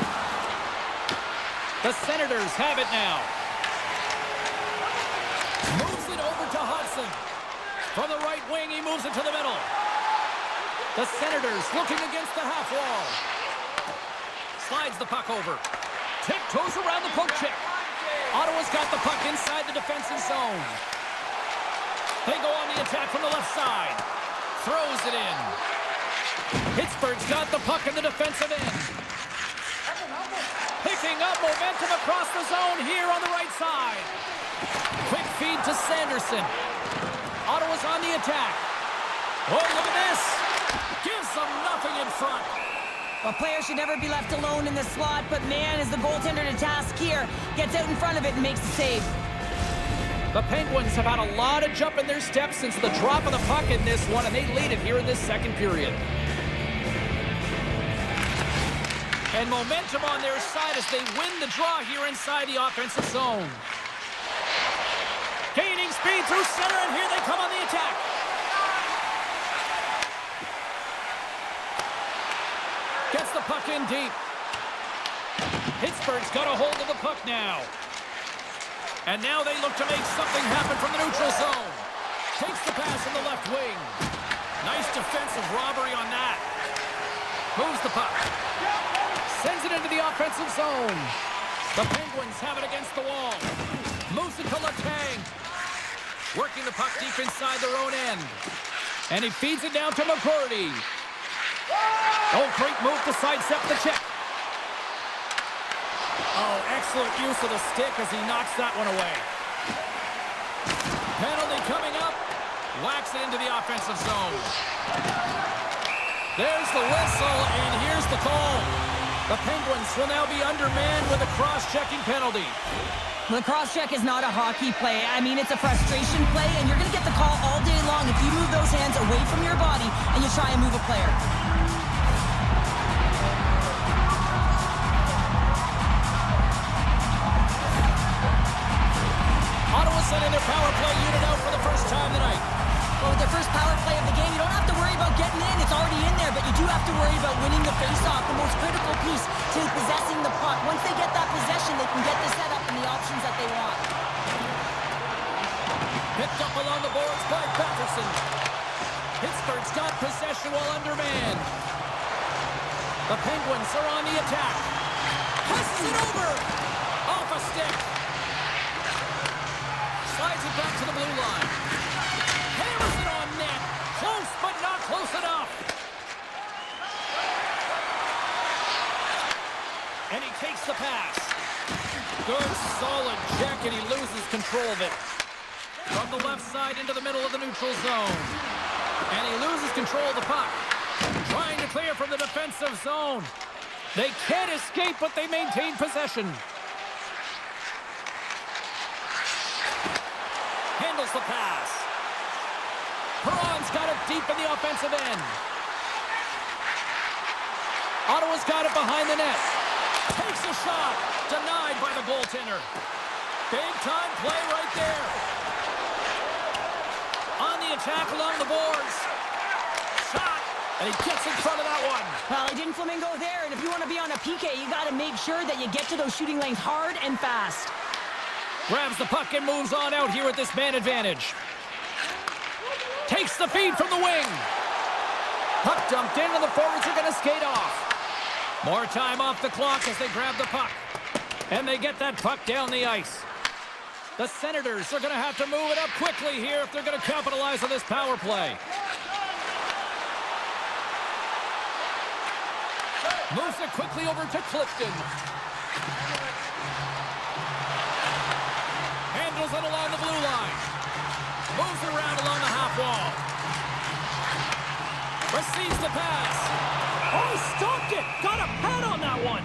The Senators have it now. Moves it over to Hudson. From the right wing, he moves it to the middle. The Senators looking against the half wall. Slides the puck over. Tiptoes around the poke check. Ottawa's got the puck inside the defensive zone. They go on the attack from the left side. Throws it in. Pittsburgh's got the puck in the defensive end. Picking up momentum across the zone here on the right side. Quick feed to Sanderson. Ottawa's on the attack. Oh, look at this. Gives them nothing in front. A player should never be left alone in the slot, but man, is the goaltender to task here. Gets out in front of it and makes the save. The Penguins have had a lot of jump in their steps since the drop of the puck in this one, and they lead it here in this second period. And momentum on their side as they win the draw here inside the offensive zone. Gaining speed through center, and here they come on the attack. Gets the puck in deep. Pittsburgh's got a hold of the puck now. And now they look to make something happen from the neutral zone. Takes the pass from the left wing. Nice defensive robbery on that. Moves the puck. Sends it into the offensive zone. The Penguins have it against the wall. Moves it to Letang. Working the puck deep inside their own end. And he feeds it down to McCurdy. Oh, great move to sidestep the check. Oh, excellent use of the stick as he knocks that one away. Penalty coming up. Whacks it into the offensive zone. There's the whistle, and here's the call. The Penguins will now be undermanned with a cross-checking penalty. The cross-check is not a hockey play. I mean, it's a frustration play, and you're going to get the call all day long if you move those hands away from your body and you try and move a player. to worry about winning the face-off, the most critical piece to possessing the puck. Once they get that possession, they can get the setup and the options that they want. Picked up along the boards by Patterson. Pittsburgh's got possession while undermanned. The Penguins are on the attack. Passes it over. Off a stick. Slides it back to the blue line. Hammers it on net. Close, but not close enough. And he takes the pass. Good, solid check, and he loses control of it. From the left side into the middle of the neutral zone. And he loses control of the puck. Trying to clear from the defensive zone. They can't escape, but they maintain possession. Handles the pass. Perron's got it deep in the offensive end. Ottawa's got it behind the net. Takes a shot. Denied by the goaltender. Big time play right there. On the attack along the boards. Shot. And he gets in front of that one. Well, he didn't flamingo there, and if you want to be on a PK, you got to make sure that you get to those shooting lanes hard and fast. Grabs the puck and moves on out here with this man advantage. Takes the feed from the wing. Puck dumped in, and the forwards are going to skate off. More time off the clock as they grab the puck. And they get that puck down the ice. The Senators are going to have to move it up quickly here if they're going to capitalize on this power play. Moves it quickly over to Clifton. Handles it along the blue line. Moves it around along the half wall. Receives the pass. Oh, he stopped it. Got a pad on that one.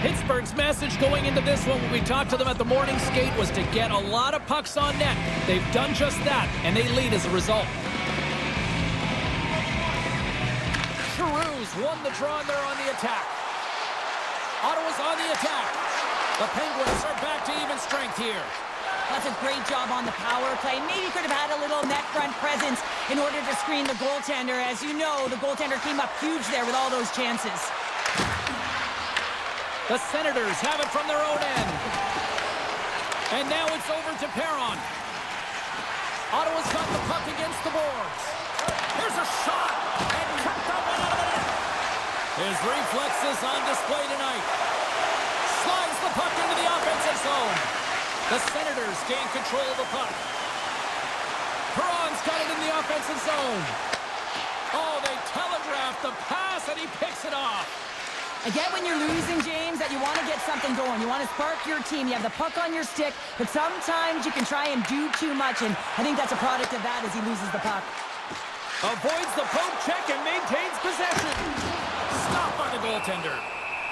Pittsburgh's message going into this one when we talked to them at the morning skate was to get a lot of pucks on net. They've done just that, and they lead as a result. Giroux's won the draw, and they're on the attack. Ottawa's on the attack. The Penguins are back to even strength here. That's a great job on the power play. Maybe could have had a little net front presence in order to screen the goaltender. As you know, the goaltender came up huge there with all those chances. The Senators have it from their own end. And now it's over to Perron. Ottawa's got the puck against the boards. Here's a shot. And kept that one out of the net. His reflexes on display tonight. Slides the puck into the offensive zone. The Senators gain control of the puck. Perron's got it in the offensive zone. Oh, they telegraphed the pass, and he picks it off. I get when you're losing, James, that you want to get something going. You want to spark your team. You have the puck on your stick, but sometimes you can try and do too much, and I think that's a product of that as he loses the puck. Avoids the poke check and maintains possession. Stopped by the goaltender.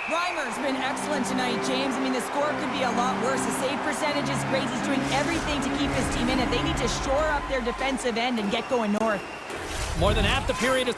Reimer's been excellent tonight, James. I mean, the score could be a lot worse. The save percentage is great. He's doing everything to keep his team in it. They need to shore up their defensive end and get going north. More than half the period is...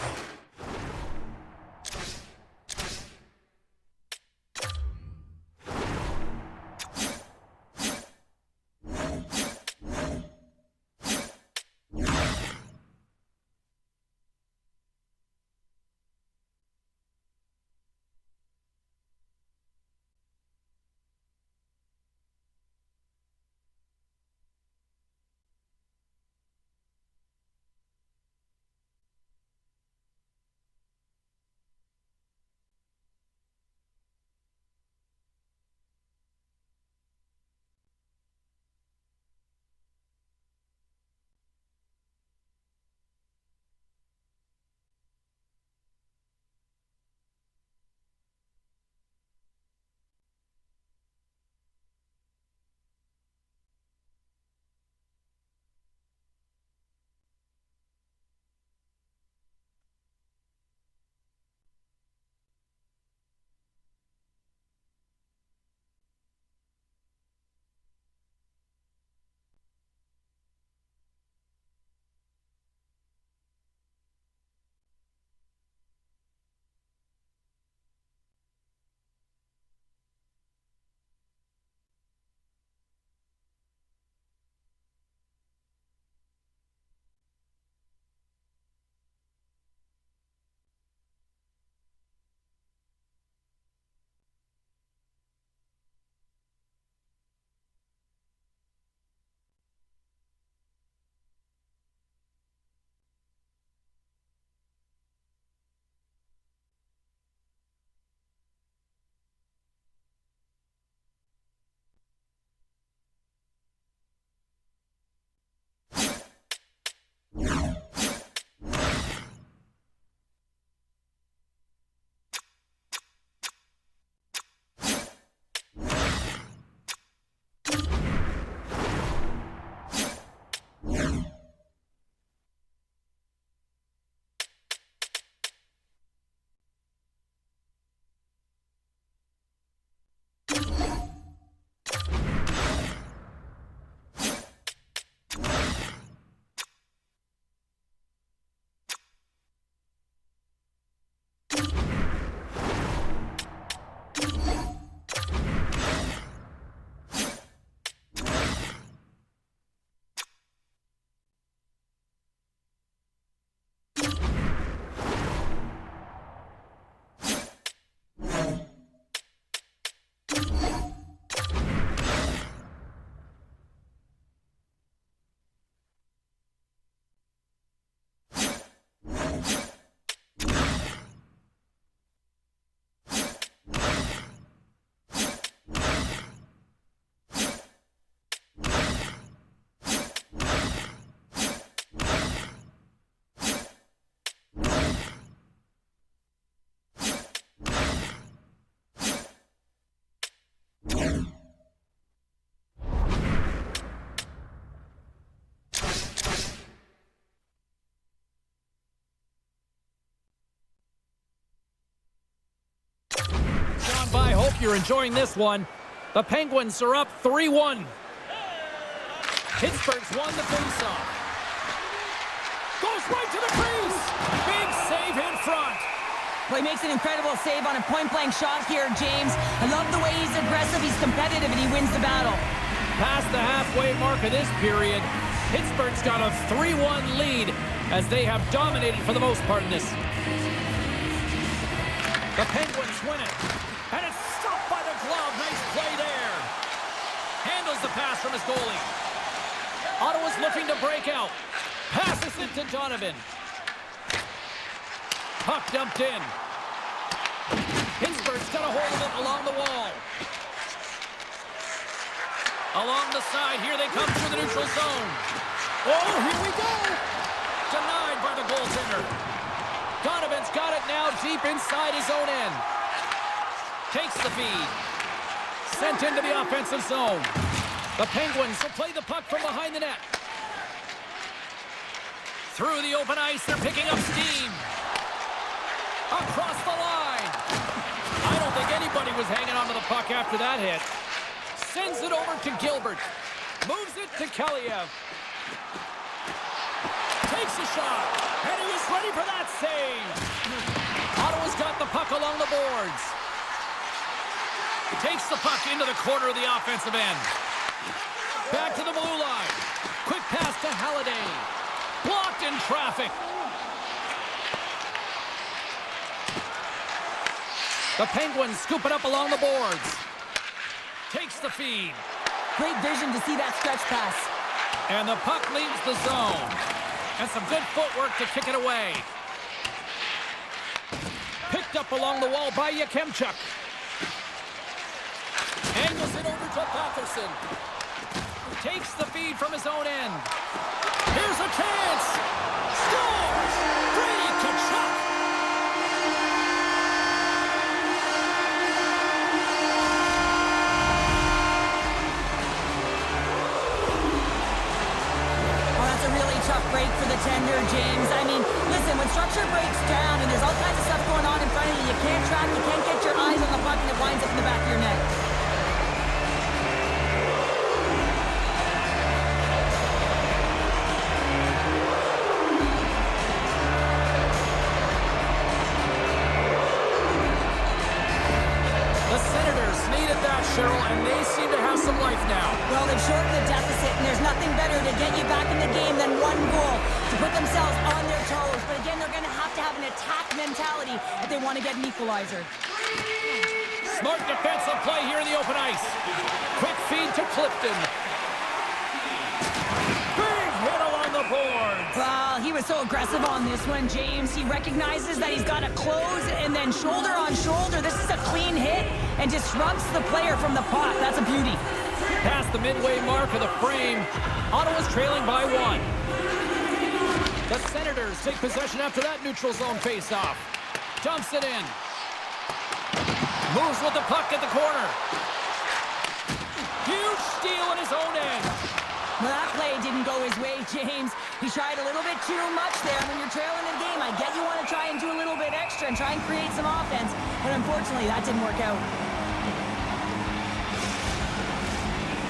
Hope you're enjoying this one. The Penguins are up 3-1. Pittsburgh's won the faceoff. Goes right to the crease. Big save in front. Well, he makes an incredible save on a point-blank shot here, James. I love the way he's aggressive, he's competitive, and he wins the battle. Past the halfway mark of this period, Pittsburgh's got a 3-1 lead as they have dominated for the most part in this. The Penguins win it. And it's stopped by the glove. Nice play there. Handles the pass from his goalie. Ottawa's looking to break out. Passes it to Donovan. Puck dumped in. Pittsburgh's got a hold of it along the wall. Along the side, here they come through the neutral zone. Oh, here we go. Denied by the goaltender. Donovan's got it now deep inside his own end. Takes the feed. Sent into the offensive zone. The Penguins will play the puck from behind the net. Through the open ice, they're picking up steam. Across the line. I don't think anybody was hanging onto the puck after that hit. Sends it over to Gilbert. Moves it to Kaliev. Takes a shot. And he is ready for that save. Ottawa's got the puck along the boards. Takes the puck into the corner of the offensive end. Back to the blue line. Quick pass to Halliday. Blocked in traffic. The Penguins scoop it up along the boards. Takes the feed. Great vision to see that stretch pass. And the puck leaves the zone. And some good footwork to kick it away. Picked up along the wall by Yakemchuk. Angles it over to Patterson. Takes the feed from his own end. Here's a chance. Scores! Brady Tkachuk. Tough break for the tender, James. I mean, listen, when structure breaks down and there's all kinds of stuff going on in front of you, you can't track, you can't get your eyes on the puck, and it winds up in the back of your net. The Senators needed that, Cheryl, and they seem to have some life now. Well, they've shortened the deficit, and there's nothing better to get you back in the game than one goal to put themselves on their toes. But again, they're going to have an attack mentality if they want to get an equalizer. Smart defensive play here in the open ice. Quick feed to Clifton. Big hit along the boards. Well, he was so aggressive on this one, James. He recognizes that he's got to close, and then shoulder on shoulder. This is a clean hit and disrupts the player from the puck. That's a beauty. Past the midway mark of the frame, Ottawa's trailing by 1. The Senators take possession after that neutral zone faceoff. Dumps it in. Moves with the puck at the corner. Huge steal in his own end. Well, that play didn't go his way, James. He tried a little bit too much there. When you're trailing the game, I get you want to try and do a little bit extra and try and create some offense, but unfortunately, that didn't work out.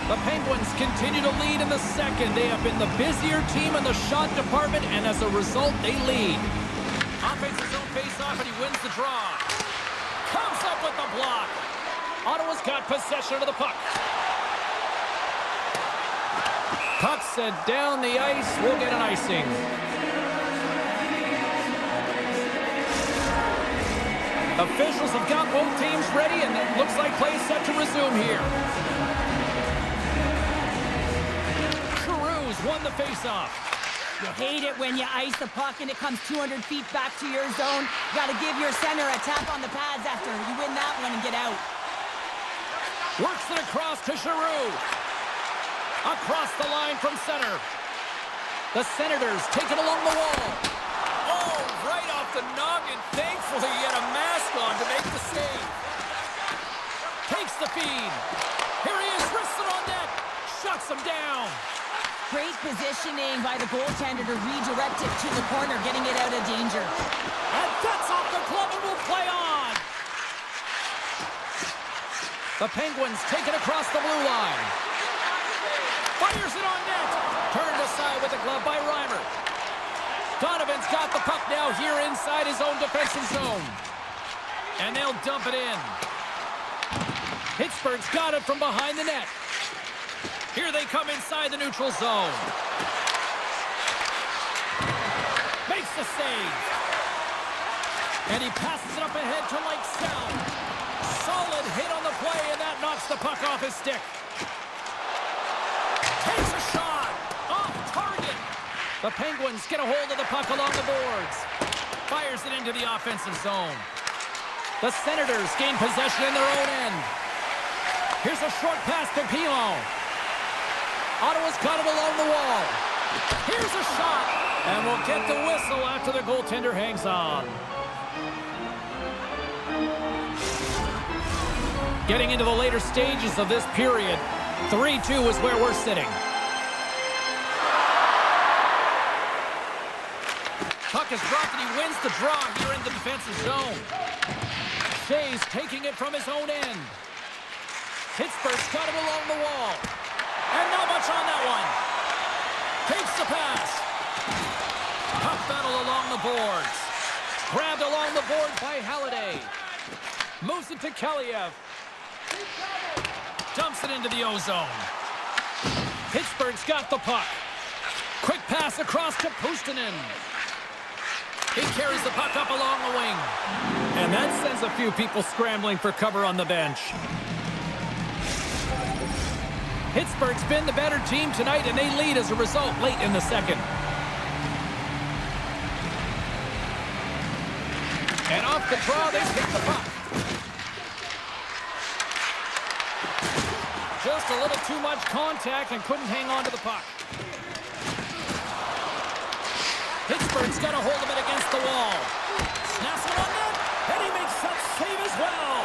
The Penguins continue to lead in the second. They have been the busier team in the shot department, and as a result, they lead. Offensive zone face-off, and he wins the draw. Comes up with the block. Ottawa's got possession of the puck. Puck sent down the ice. We'll get an icing. Officials have got both teams ready, and it looks like play is set to resume here. Won the faceoff. You hate it when you ice the puck and it comes 200 feet back to your zone. You got to give your center a tap on the pads after you win that one and get out. Works it across to Giroux. Across the line from center. The Senators take it along the wall. Oh, right off the noggin. Thankfully, he had a mask on to make the save. Takes the feed. Here he is, wristed on net. Shuts him down. Great positioning by the goaltender to redirect it to the corner, getting it out of danger. And that's off the glove and will play on. The Penguins take it across the blue line. Fires it on net. Turned aside with the glove by Reimer. Donovan's got the puck now here inside his own defensive zone. And they'll dump it in. Pittsburgh's got it from behind the net. Here they come inside the neutral zone. Makes the save. And he passes it up ahead to Sell. Solid hit on the play, and that knocks the puck off his stick. Takes a shot. Off target. The Penguins get a hold of the puck along the boards. Fires it into the offensive zone. The Senators gain possession in their own end. Here's a short pass to Pilon. Ottawa's got it along the wall. Here's a shot. And we'll get the whistle after the goaltender hangs on. Getting into the later stages of this period, 3-2 is where we're sitting. Puck is dropped and he wins the draw here in the defensive zone. Shea's taking it from his own end. Pittsburgh's got it along the wall. And not much on that one. Takes the pass. Puck battle along the boards. Grabbed along the board by Halliday. Moves it to Kaliev. Dumps it into the O-zone. Pittsburgh's got the puck. Quick pass across to Puustinen. He carries the puck up along the wing. And that sends a few people scrambling for cover on the bench. Pittsburgh's been the better team tonight, and they lead as a result late in the second. And off the draw, they pick the puck. Just a little too much contact and couldn't hang on to the puck. Pittsburgh's got a hold of it against the wall. Snaps it on net, and he makes that save as well.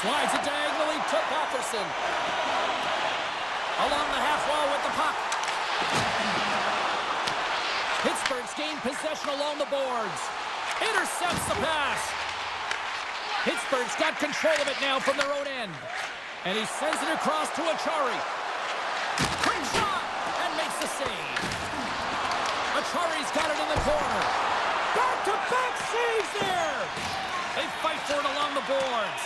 Slides it diagonally to Patterson. Along the half wall with the puck. Pittsburgh's gained possession along the boards. Intercepts the pass. Pittsburgh's got control of it now from their own end. And he sends it across to Achari. Quick shot, and makes the save. Achari's got it in the corner. Back-to-back saves there. They fight for it along the boards.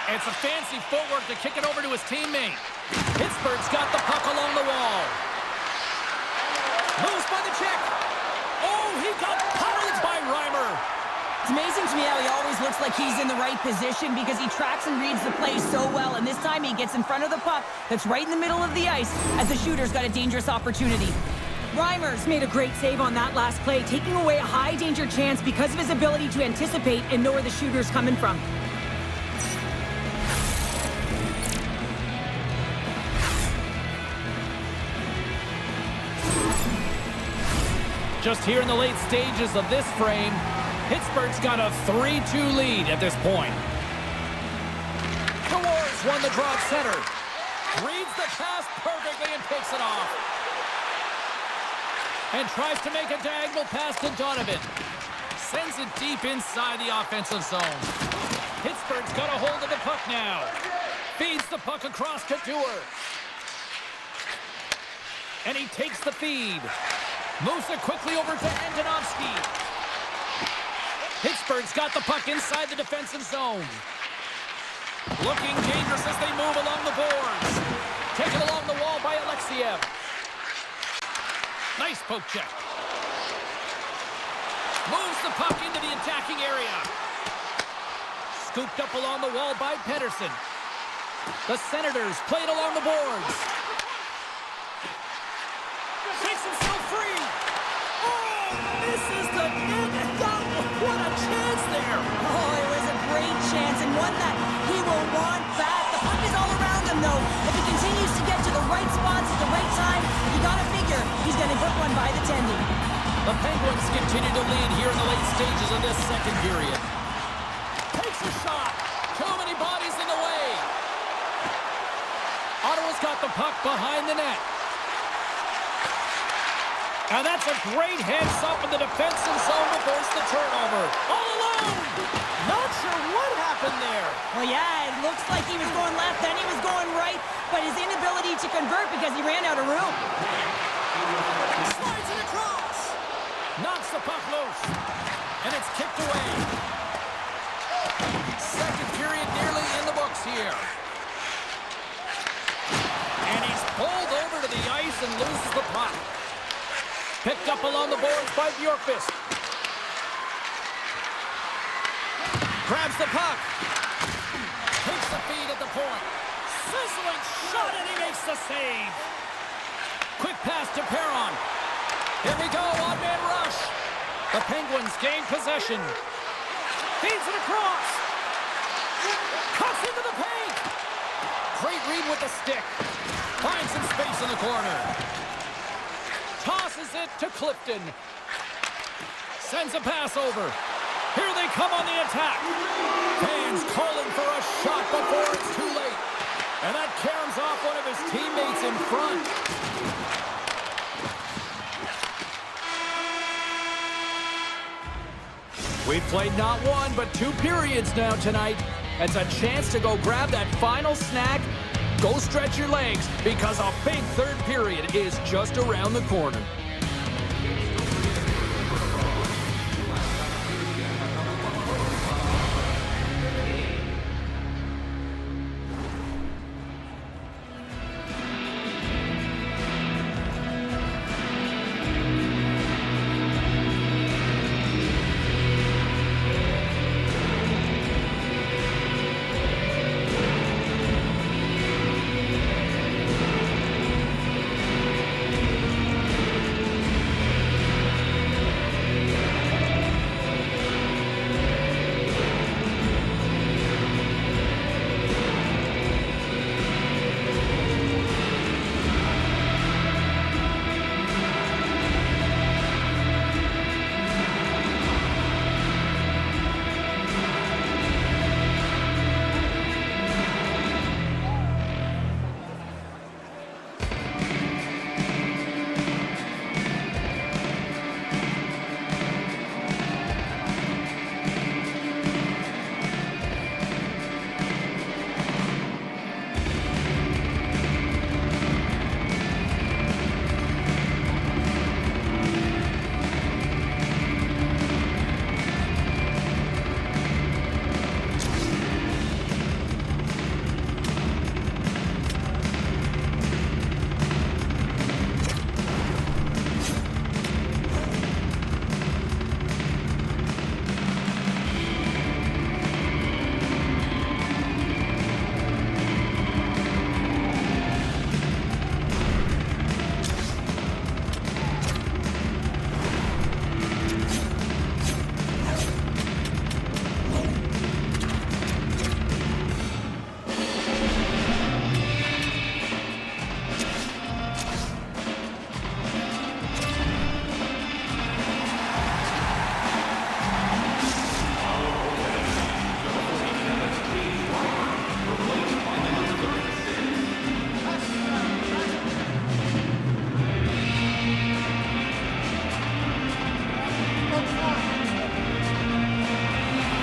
It's a fancy footwork to kick it over to his teammate. Pittsburgh's got the puck along the wall. Moves by the check. Oh, he got pummeled by Reimer. It's amazing to me how he always looks like he's in the right position because he tracks and reads the play so well. And this time he gets in front of the puck that's right in the middle of the ice as the shooter's got a dangerous opportunity. Reimer's made a great save on that last play, taking away a high-danger chance because of his ability to anticipate and know where the shooter's coming from. Just here in the late stages of this frame, Pittsburgh's got a 3-2 lead at this point. The Wars won the draw at center. Reads the pass perfectly and picks it off. And tries to make a diagonal pass to Donovan. Sends it deep inside the offensive zone. Pittsburgh's got a hold of the puck now. Feeds the puck across to Dewar. And he takes the feed. Moves it quickly over to Antonovsky. Pittsburgh's got the puck inside the defensive zone. Looking dangerous as they move along the boards. Taken along the wall by Alexiev. Nice poke check. Moves the puck into the attacking area. Scooped up along the wall by Pedersen. The Senators played along the boards. Shakes himself free. Oh, misses the net. What a chance there. Oh, it was a great chance and one that he will want back. The puck is all around him, though. If he continues to get to the right spots at the right time, you gotta figure he's gonna put one by the tendon. The Penguins continue to lead here in the late stages of this second period. Takes a shot. Too many bodies in the way. Ottawa's got the puck behind the net. And that's a great heads-up in the defensive zone to force the turnover. All alone! Not sure what happened there. Well, yeah, it looks looked like he was going left, then he was going right, but his inability to convert because he ran out of room. Slides it across. Knocks the puck loose. And it's kicked away. Second period nearly in the books here. And he's pulled over to the ice and loses the puck. Picked up along the boards by Bjorkqvist. Grabs the puck. Takes the feed at the point. Sizzling shot and he makes the save. Quick pass to Perron. Here we go, one-man rush. The Penguins gain possession. Feeds it across. Cuts into the paint. Great read with the stick. Finds some space in the corner. Tosses it to Clifton. Sends a pass over. Here they come on the attack. Fans calling for a shot before it's too late. And that caroms off one of his teammates in front. We've played not one, but 2 periods now tonight. It's a chance to go grab that final snack. Go stretch your legs, because a big third period is just around the corner.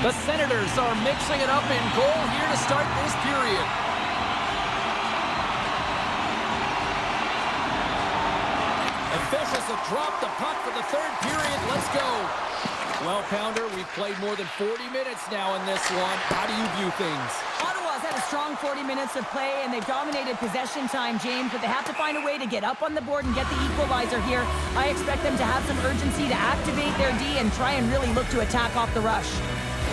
The Senators are mixing it up in goal here to start this period. Officials have dropped the puck for the third period. Let's go. Well, Pounder, we've played more than 40 minutes now in this one. How do you view things? Ottawa's had a strong 40 minutes of play, and they've dominated possession time, James, but they have to find a way to get up on the board and get the equalizer here. I expect them to have some urgency to activate their D and try and really look to attack off the rush.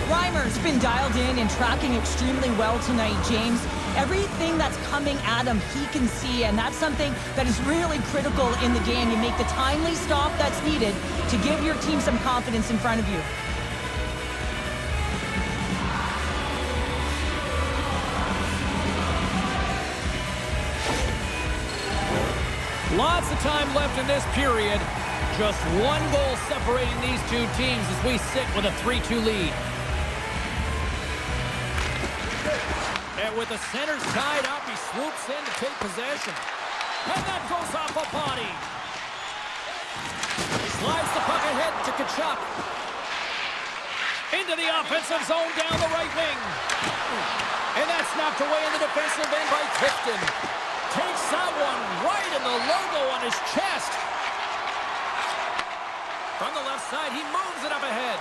Reimer's been dialed in and tracking extremely well tonight, James. Everything that's coming at him, he can see, and that's something that is really critical in the game. You make the timely stop that's needed to give your team some confidence in front of you. Lots of time left in this period. Just one goal separating these two teams as we sit with a 3-2 lead. And with the Senators tied up, he swoops in to take possession. And that goes off a body. Slides the puck ahead to Tkachuk. Into the offensive zone down the right wing. And that's knocked away in the defensive end by Clifton. Takes that one right in the logo on his chest. From the left side, he moves it up ahead.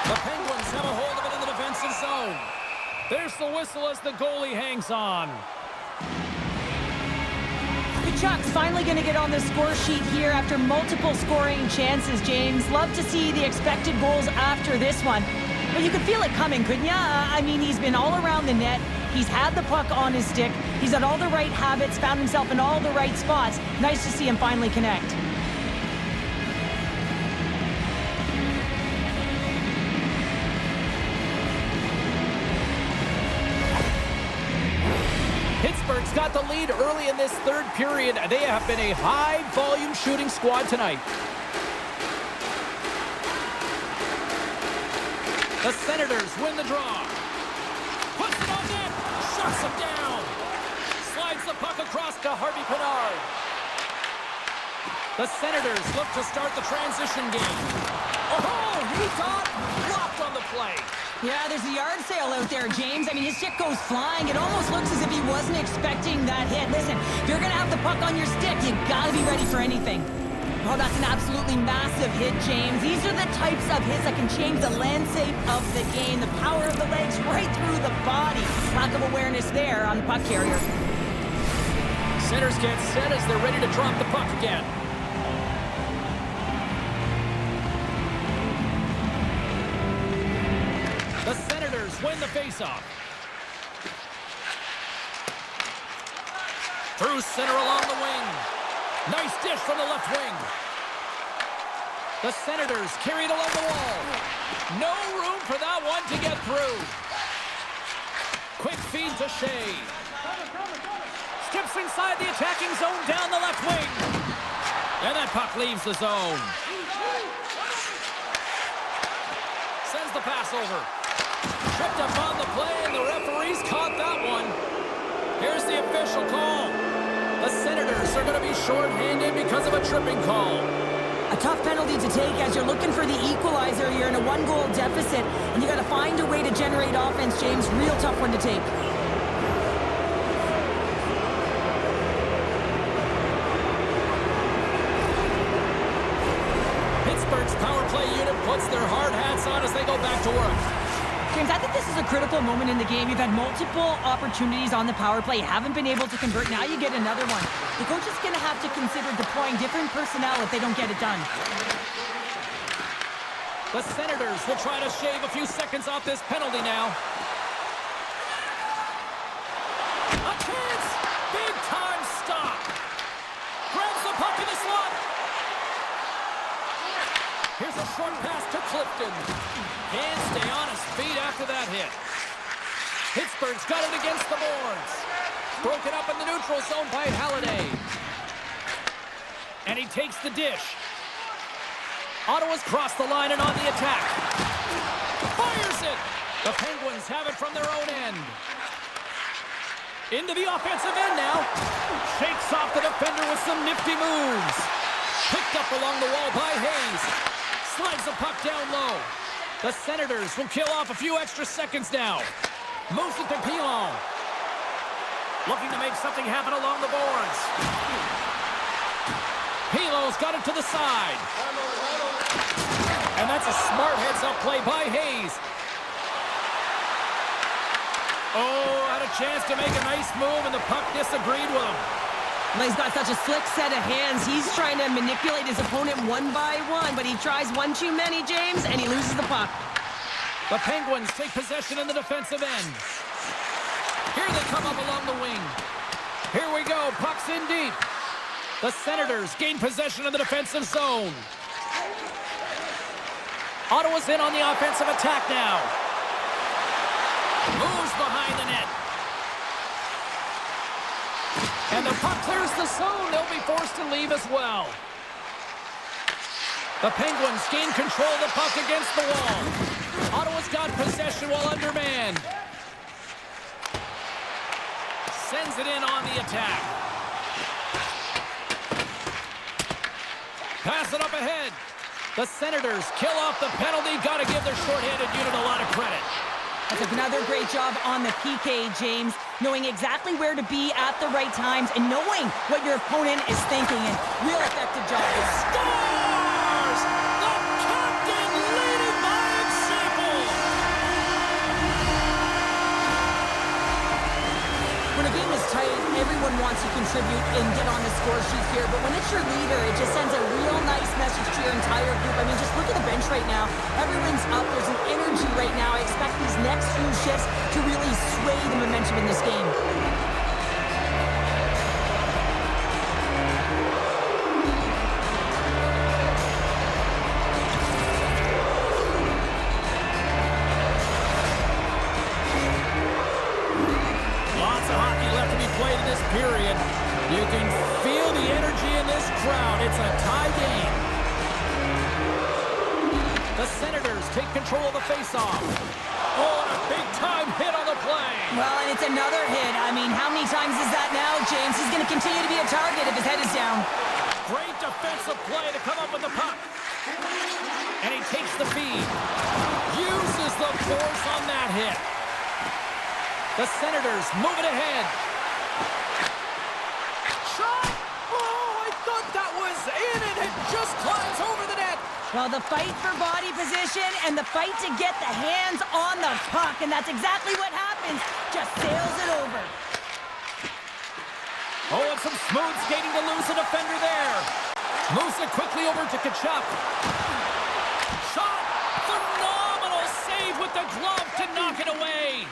The Penguins have a hold of it in the defensive zone. There's the whistle as the goalie hangs on. Chuck's finally going to get on the score sheet here after multiple scoring chances, James. Love to see the expected goals after this one. But you could feel it coming, couldn't you? I mean, he's been all around the net. He's had the puck on his stick. He's had all the right habits, found himself in all the right spots. Nice to see him finally connect. Pittsburgh's got the lead early in this third period. They have been a high-volume shooting squad tonight. The Senators win the draw. Puts it on net. Shuts him down. Slides the puck across to Harvey Pinard. The Senators look to start the transition game. Oh, he got blocked on the play. Yeah, there's a yard sale out there, James. I mean, his stick goes flying. It almost looks as if he wasn't expecting that hit. Listen, if you're going to have the puck on your stick, you got to be ready for anything. Oh, that's an absolutely massive hit, James. These are the types of hits that can change the landscape of the game. The power of the legs right through the body. Lack of awareness there on the puck carrier. Centers get set as they're ready to drop the puck again. The Senators win the faceoff. Through center along the wing. Nice dish from the left wing. The Senators carried along the wall. No room for that one to get through. Quick feed to Shea. Skips inside the attacking zone down the left wing. And that puck leaves the zone. Sends the pass over. Tripped up on the play, and the referees caught that one. Here's the official call. The Senators are going to be shorthanded because of a tripping call. A tough penalty to take as you're looking for the equalizer. You're in a one-goal deficit, and you got to find a way to generate offense, James. Real tough one to take. Pittsburgh's power play unit puts their hard hats on as they go back to work. James, I think this is a critical moment in the game. You've had multiple opportunities on the power play. Haven't been able to convert. Now you get another one. The coach is going to have to consider deploying different personnel if they don't get it done. The Senators will try to shave a few seconds off this penalty now. A chance! Big time stop! Grabs the puck in the slot! Here's a short pass to Clifton. Can't stay on his feet after that hit. Pittsburgh's got it against the boards. Broken up in the neutral zone by Halliday. And he takes the dish. Ottawa's crossed the line and on the attack. Fires it! The Penguins have it from their own end. Into the offensive end now. Shakes off the defender with some nifty moves. Picked up along the wall by Hayes. Slides the puck down low. The Senators will kill off a few extra seconds now. Moves it to Pilon. Looking to make something happen along the boards. Pilon's got it to the side. And that's a smart heads-up play by Hayes. Oh, had a chance to make a nice move, and the puck disagreed with him. Well, he's got such a slick set of hands. He's trying to manipulate his opponent one by one, but he tries one too many, James, and he loses the puck. The Penguins take possession in the defensive end. Here they come up along the wing. Here we go, puck's in deep. The Senators gain possession of the defensive zone. Ottawa's in on the offensive attack now. Moves behind the net. And the puck clears the zone. They'll be forced to leave as well. The Penguins gain control of the puck against the wall. Ottawa's got possession while undermanned. Sends it in on the attack. Pass it up ahead. The Senators kill off the penalty. Got to give their shorthanded unit a lot of credit. That's another great job on the PK, James. Knowing exactly where to be at the right times and knowing what your opponent is thinking. And real effective job there. Scores! The captain leading by example! When a game is tight, everyone wants to contribute and get on the score sheet here. But when it's your leader, it just sends a real nice message to your entire group. I mean, just look at the bench right now. Everyone's up. There's an energy right now. I expect these next few shifts to really sway the momentum in this game. Lots of hockey left to be played in this period. You can feel the energy in this crowd. It's a tie game. The Senators take control of the faceoff. Oh, and a big-time hit on the play. Well, and it's another hit. I mean, how many times is that now, James? He's going to continue to be a target if his head is down. Great defensive play to come up with the puck. And he takes the feed. Uses the force on that hit. The Senators move it ahead. Shot! Oh, I thought that was in, and it just climbs over the net. Well, the fight for body position and the fight to get the hands on the puck, and that's exactly what happens. Just sails it over. Oh, and some smooth skating to lose a defender there. Moves it quickly over to Kachuk. Shot! Phenomenal save with the glove to knock it away.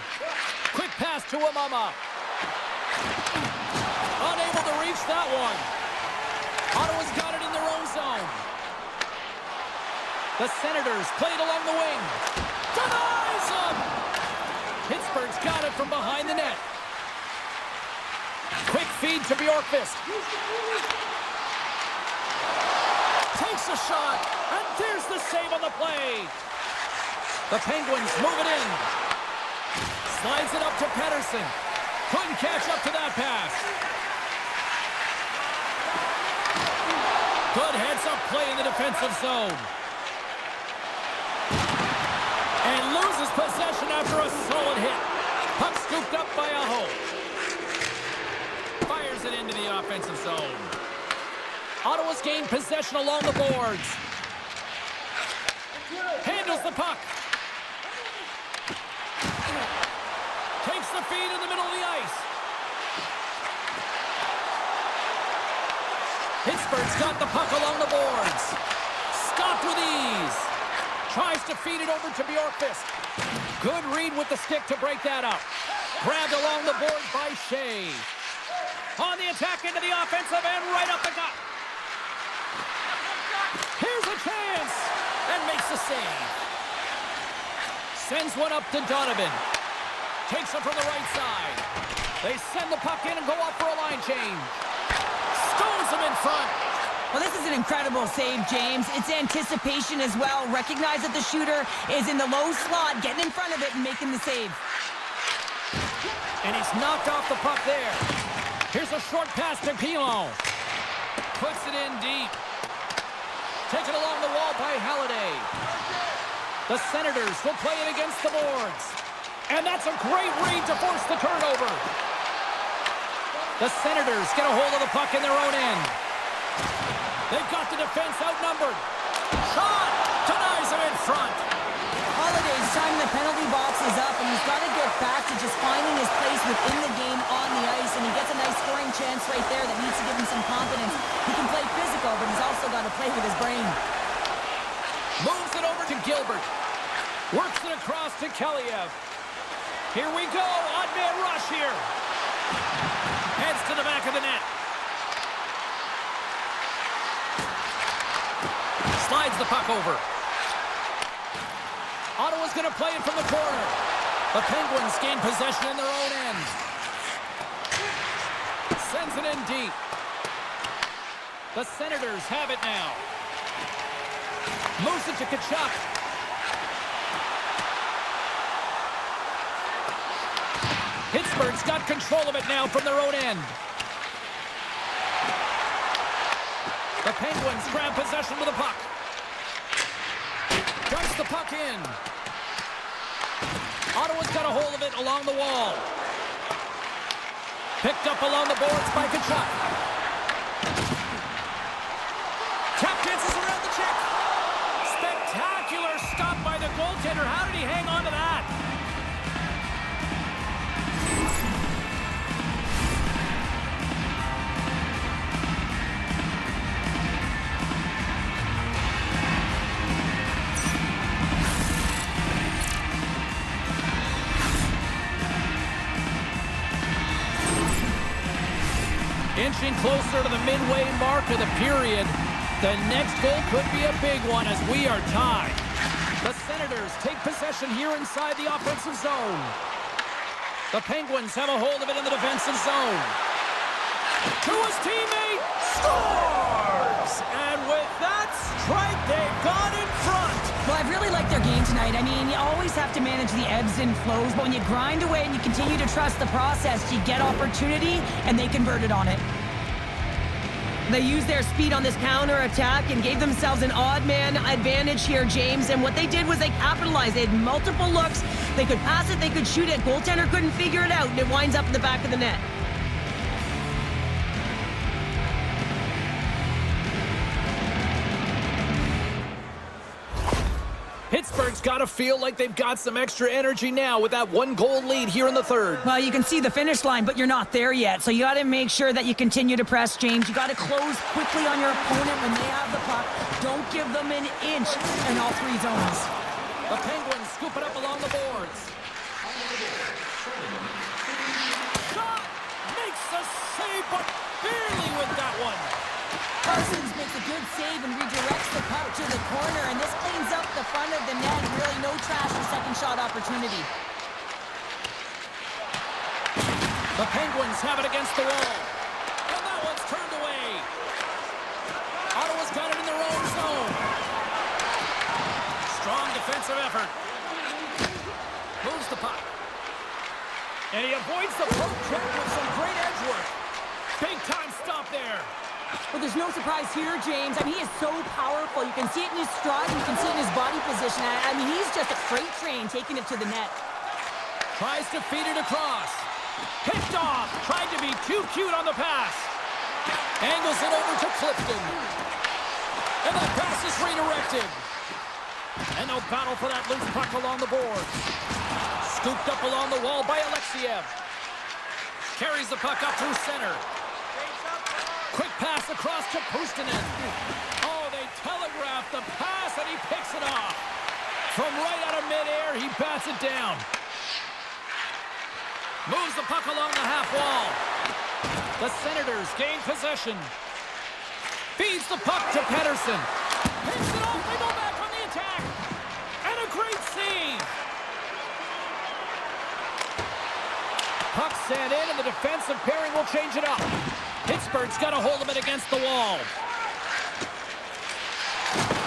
Quick pass to Amama. Unable to reach that one. Ottawa's got it in their own zone. The Senators played along the wing. Denies him! Pittsburgh's got it from behind the net. Quick feed to Bjorkqvist. Takes a shot, and there's the save on the play. The Penguins move it in. Slides it up to Pettersson. Couldn't catch up to that pass. Good heads-up play in the defensive zone. And loses possession after a solid hit. Puck scooped up by Aho. Fires it into the offensive zone. Ottawa's gained possession along the boards. Handles the puck. Takes the feed in the middle of the ice. Pittsburgh's got the puck along the boards. Stopped with ease. Tries to feed it over to Bjorkqvist. Good read with the stick to break that up. Grabbed along the boards by Shea. On the attack into the offensive end, right up the gut. Here's a chance. And makes the save. Sends one up to Donovan. Takes it from the right side. They send the puck in and go up for a line change. Stones him in front. Well, this is an incredible save, James. It's anticipation as well. Recognize that the shooter is in the low slot, getting in front of it and making the save. And he's knocked off the puck there. Here's a short pass to Pilon. Puts it in deep. Taken along the wall by Halliday. The Senators will play it against the boards. And that's a great read to force the turnover. The Senators get a hold of the puck in their own end. They've got the defense outnumbered. Shot! Denies him in front. Holiday's time in the penalty box is up, and he's got to get back to just finding his place within the game on the ice, and he gets a nice scoring chance right there that needs to give him some confidence. He can play physical, but he's also got to play with his brain. Moves it over to Gilbert. Works it across to Kaliev. Here we go. Odd man rush here. Heads to the back of the net. Slides the puck over. Ottawa's going to play it from the corner. The Penguins gain possession in their own end. Sends it in deep. The Senators have it now. Moves it to Kachuk. Pittsburgh's got control of it now from their own end. The Penguins grab possession with the puck. Dumps the puck in. Ottawa's got a hold of it along the wall. Picked up along the boards by Tkachuk. Tap dances around the check. Spectacular stop by the goaltender. How did he hang on to that? Inching closer to the midway mark of the period. The next goal could be a big one as we are tied. The Senators take possession here inside the offensive zone. The Penguins have a hold of it in the defensive zone. To his teammate, scores! And with that strike, they've gone in front. Well, I've really liked their game tonight. I mean, you always have to manage the ebbs and flows, but when you grind away and you continue to trust the process, you get opportunity, and they converted on it. They used their speed on this counter-attack and gave themselves an odd-man advantage here, James, and what they did was they capitalized. They had multiple looks. They could pass it, they could shoot it. Goaltender couldn't figure it out, and it winds up in the back of the net. Pittsburgh's got to feel like they've got some extra energy now with that one-goal lead here in the third. Well, you can see the finish line, but you're not there yet. So you got to make sure that you continue to press, James. You got to close quickly on your opponent when they have the puck. Don't give them an inch in all three zones. The Penguins scoop it up along the boards. Shot! Makes a save, but barely with that one. Parsons makes a good save and redirects the puck to the corner, and this cleans up the front of the net. Really no trash for second shot opportunity. The Penguins have it against the wall. And that one's turned away. Ottawa's got it in their own zone. Strong defensive effort. Moves the puck. And he avoids the poke check with some great edge work. Big time stop there. Well, there's no surprise here, James. I mean, he is so powerful. You can see it in his stride, and you can see it in his body position. I mean, he's just a freight train taking it to the net. Tries to feed it across. Picked off. Tried to be too cute on the pass. Angles it over to Clifton. And that pass is redirected. And they'll battle for that loose puck along the boards. Scooped up along the wall by Alexiev. Carries the puck up through center. Quick pass across to Puustinen. Oh, they telegraph the pass, and he picks it off. From right out of midair, he bats it down. Moves the puck along the half wall. The Senators gain possession. Feeds the puck to Pettersson. Picks it off, they go back on the attack. And a great save. Puck sent in, and the defensive pairing will change it up. Pittsburgh's got a hold of it against the wall.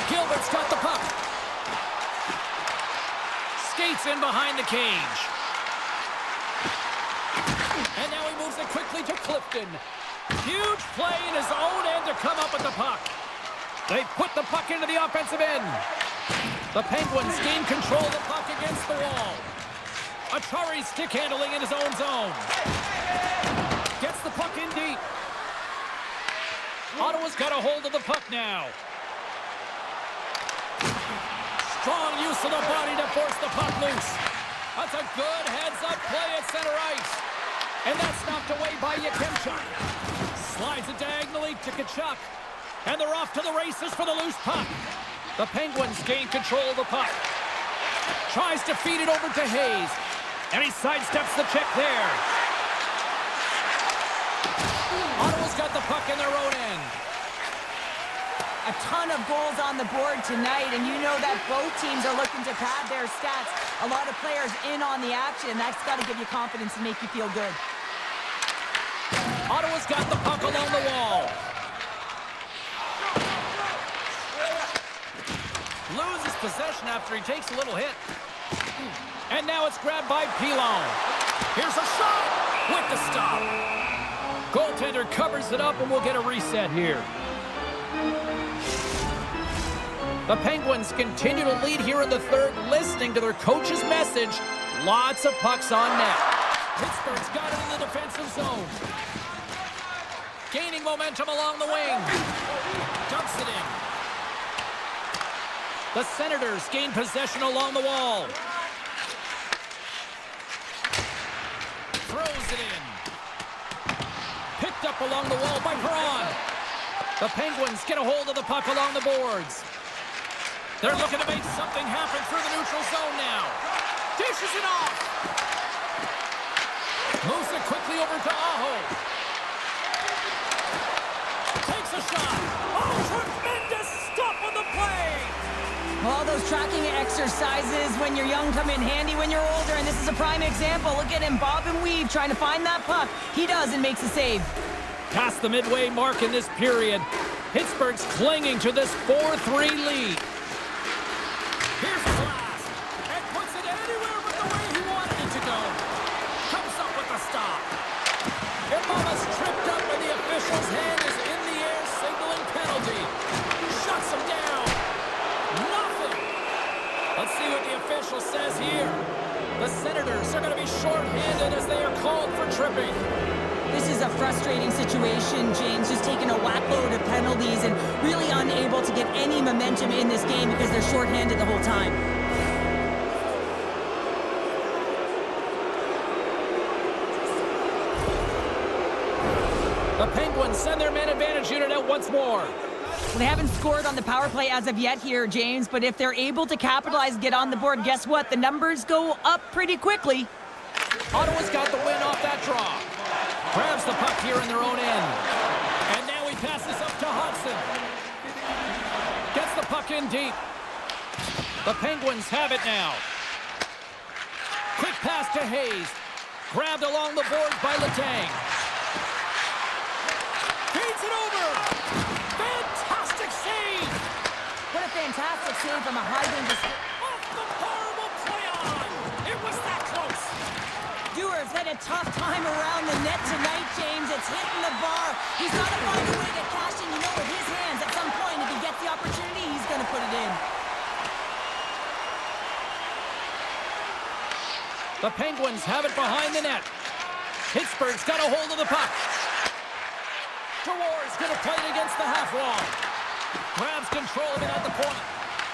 Gilbert's got the puck. Skates in behind the cage. And now he moves it quickly to Clifton. Huge play in his own end to come up with the puck. They put the puck into the offensive end. The Penguins gain control of the puck against the wall. Achari stick handling in his own zone. Gets the puck in deep. Ottawa's got a hold of the puck now. Strong use of the body to force the puck loose. That's a good heads-up play at center ice. And that's knocked away by Yakemchuk. Slides it diagonally to Tkachuk. And they're off to the races for the loose puck. The Penguins gain control of the puck. Tries to feed it over to Hayes. And he sidesteps the check there. Ottawa's got the puck in their own end. A ton of goals on the board tonight, and you know that both teams are looking to pad their stats. A lot of players in on the action, and that's got to give you confidence and make you feel good. Ottawa's got the puck along the wall. Loses possession after he takes a little hit. And now it's grabbed by Pilon. Here's a shot with the stop. Goaltender covers it up, and we'll get a reset here. The Penguins continue to lead here in the third, listening to their coach's message. Lots of pucks on net. Pittsburgh's got it in the defensive zone. Gaining momentum along the wing. Dumps it in. The Senators gain possession along the wall. Throws it in. Picked up along the wall by Perron. The Penguins get a hold of the puck along the boards. They're looking to make something happen through the neutral zone now. Dishes it off. Moves it quickly over to Aho. Takes a shot. Oh, tremendous stop on the play. All those tracking exercises when you're young come in handy when you're older, and this is a prime example. Look at him bob and weave trying to find that puck. He does and makes a save. Past the midway mark in this period, Pittsburgh's clinging to this 4-3 lead. Here's a blast, and puts it anywhere but the way he wanted it to go. Comes up with a stop. Imama's tripped up, and the official's hand is in the air, signaling penalty. Shuts him down. Nothing. Let's see what the official says here. The Senators are going to be shorthanded as they are called for tripping. This is a frustrating situation, James, just taking a whack load of penalties and really unable to get any momentum in this game because they're shorthanded the whole time. The Penguins send their man advantage unit out once more. They haven't scored on the power play as of yet here, James, but if they're able to capitalize and get on the board, guess what? The numbers go up pretty quickly. Ottawa's got the win off that draw. Grabs the puck here in their own end. And now he passes up to Hudson. Gets the puck in deep. The Penguins have it now. Quick pass to Hayes. Grabbed along the boards by Letang. Feeds it over. Fantastic save. What a fantastic save from a high-wing display. Off the horrible play on. It was that close. Dewar's had a tough time around the net tonight, James. It's hitting the bar. He's got to find a way to cash in, with his hands at some point. If he gets the opportunity, he's going to put it in. The Penguins have it behind the net. Pittsburgh's got a hold of the puck. Dewar's going to play it against the half wall. Grabs control of it at the point.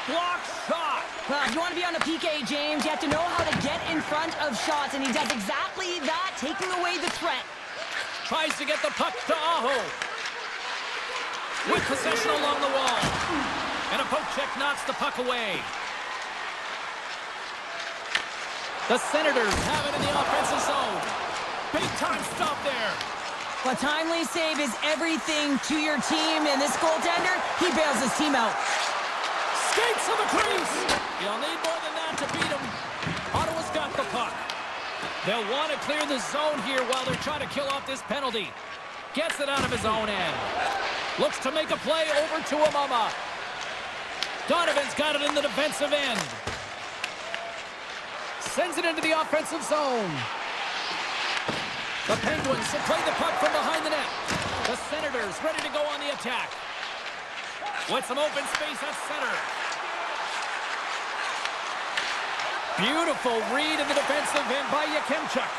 Block shot. Well, if you want to be on a PK, James, you have to know how to get in front of shots, and he does exactly that, taking away the threat. Tries to get the puck to Aho. With possession along the wall. And a poke check knocks the puck away. The Senators have it in the offensive zone. Big time stop there. A timely save is everything to your team, and this goaltender, he bails his team out. Skates to the crease. You'll need more than that to beat him. Ottawa's got the puck. They'll want to clear the zone here while they're trying to kill off this penalty. Gets it out of his own end. Looks to make a play over to Imama. Donovan's got it in the defensive end. Sends it into the offensive zone. The Penguins will play the puck from behind the net. The Senators ready to go on the attack. With some open space at center. Beautiful read in the defensive end by Yakemchuk.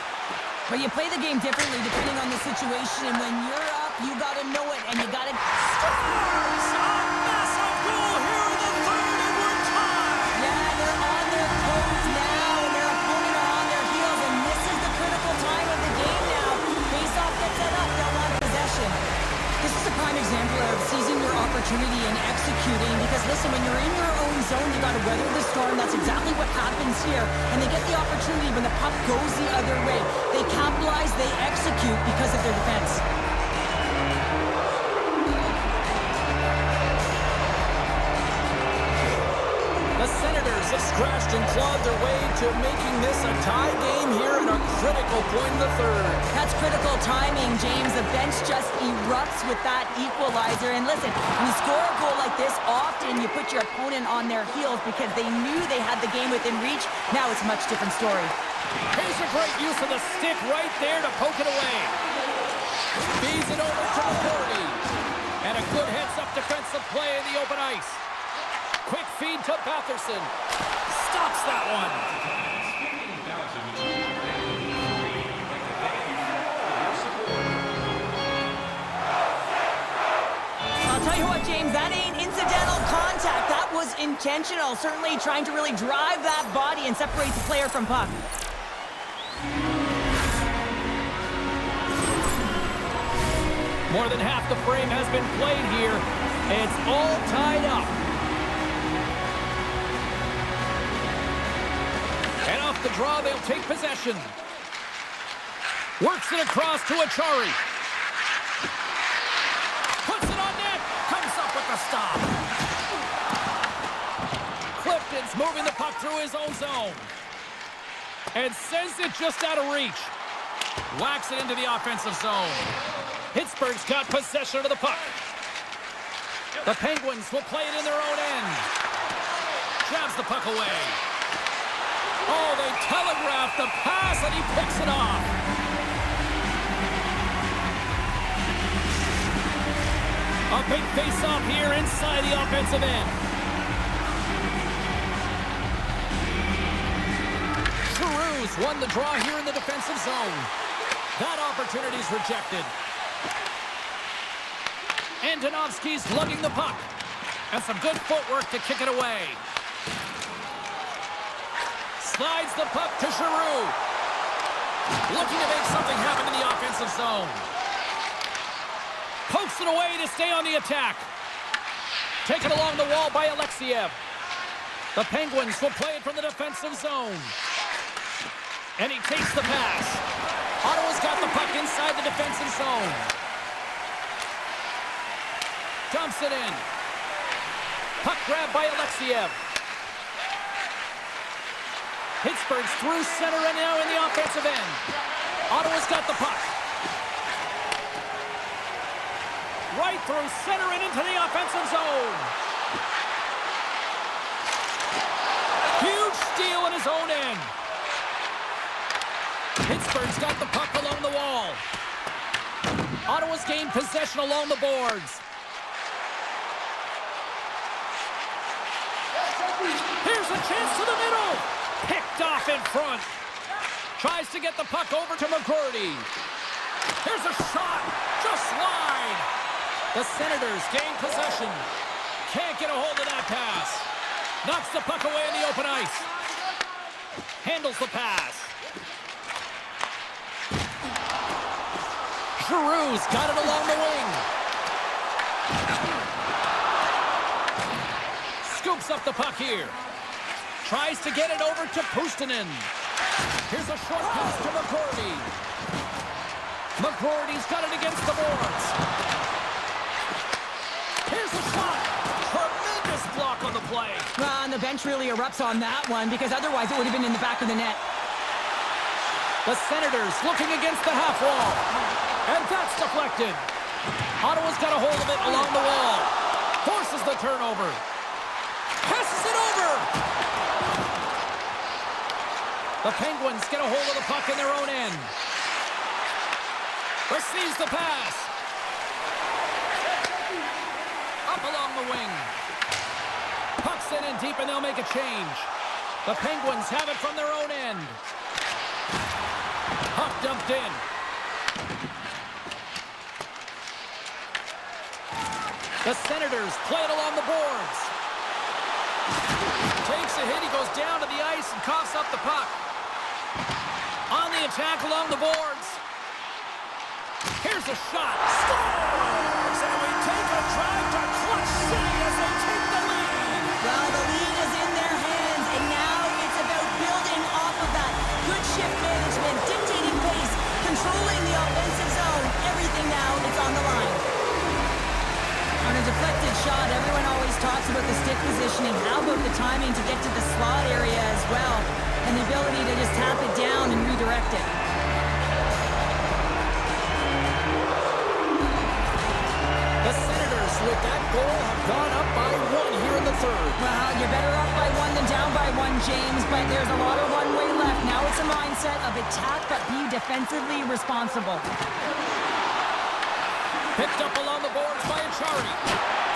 But you play the game differently depending on the situation, and when you're up, you got to know it, and you got to... Scores! A massive goal here in the third, and we're tied! Yeah, they're on their toes now, and their opponent are on their heels, and this is the critical time of the game now. Face-off gets set up, they'll want possession. This is a prime example of seizing your opportunity and executing, because listen, when you're in your own zone, you got to weather the storm. That's exactly what happens here, and they get the opportunity when the puck goes the other way. They capitalize, they execute because of their defense. The Senators have scratched and clawed their way to making this a tie game here in a critical point in the third. That's critical timing, James. The bench just erupts with that equalizer. And listen, when you score a goal like this, often you put your opponent on their heels because they knew they had the game within reach. Now it's a much different story. Here's a great use of the stick right there to poke it away. Feeds it over to McCourty. And a good heads-up defensive play in the open ice. Quick feed to Batherson. Stops that one. intentional, certainly trying to really drive that body and separate the player from puck. More than half the frame has been played here. It's all tied up. And off the draw, they'll take possession. Works it across to Achari. Puts it on net. Comes up with the stop. Clifton's moving the puck through his own zone. And sends it just out of reach. Whacks it into the offensive zone. Pittsburgh's got possession of the puck. The Penguins will play it in their own end. Jabs the puck away. Oh, they telegraph the pass, and he picks it off. A big face-off here inside the offensive end. Giroux's won the draw here in the defensive zone. That opportunity's rejected. Antonovsky's lugging the puck. And some good footwork to kick it away. Slides the puck to Giroux. Looking to make something happen in the offensive zone. Pokes it away to stay on the attack. Taken along the wall by Alexiev. The Penguins will play it from the defensive zone. And he takes the pass. Ottawa's got the puck inside the defensive zone. Dumps it in. Puck grab by Alexiev. Pittsburgh's through center and now in the offensive end. Ottawa's got the puck. Right through center and into the offensive zone. Huge steal in his own end. Pittsburgh's got the puck along the wall. Ottawa's gained possession along the boards. Here's a chance to the middle. Picked off in front. Tries to get the puck over to McGroarty. Here's a shot. Just wide. The Senators gain possession. Can't get a hold of that pass. Knocks the puck away in the open ice. Handles the pass. Giroux's got it along the wing. Scoops up the puck here. Tries to get it over to Puustinen. Here's a short pass to McGroarty. McGroarty's got it against the boards. Here's a shot. Tremendous block on the play. Well, and the bench really erupts on that one because otherwise it would have been in the back of the net. The Senators looking against the half wall. And that's deflected. Ottawa's got a hold of it along the wall. Forces the turnover. Passes it over. The Penguins get a hold of the puck in their own end. Receives the pass. Up along the wing. Puck's in and deep, and they'll make a change. The Penguins have it from their own end. Puck dumped in. The Senators play it along the boards. Takes a hit, he goes down to the ice and coughs up the puck. On the attack along the boards. Here's a shot. Scores! And we take a drive to Clutch City as they take the lead. Well, the lead is in their hands, and now it's about building off of that. Good shift management, dictating pace, controlling the offensive zone. Everything now is on the line. On a deflected shot, everyone always talks about the stick positioning. How about the timing to get to the slot area as well? And the ability to just tap it down and redirect it. The Senators, with that goal, have gone up by 1 here in the third. Well, you're better up by 1 than down by 1, James, but there's a lot of one-way left. Now it's a mindset of attack, but be defensively responsible. Picked up along the boards by Achari.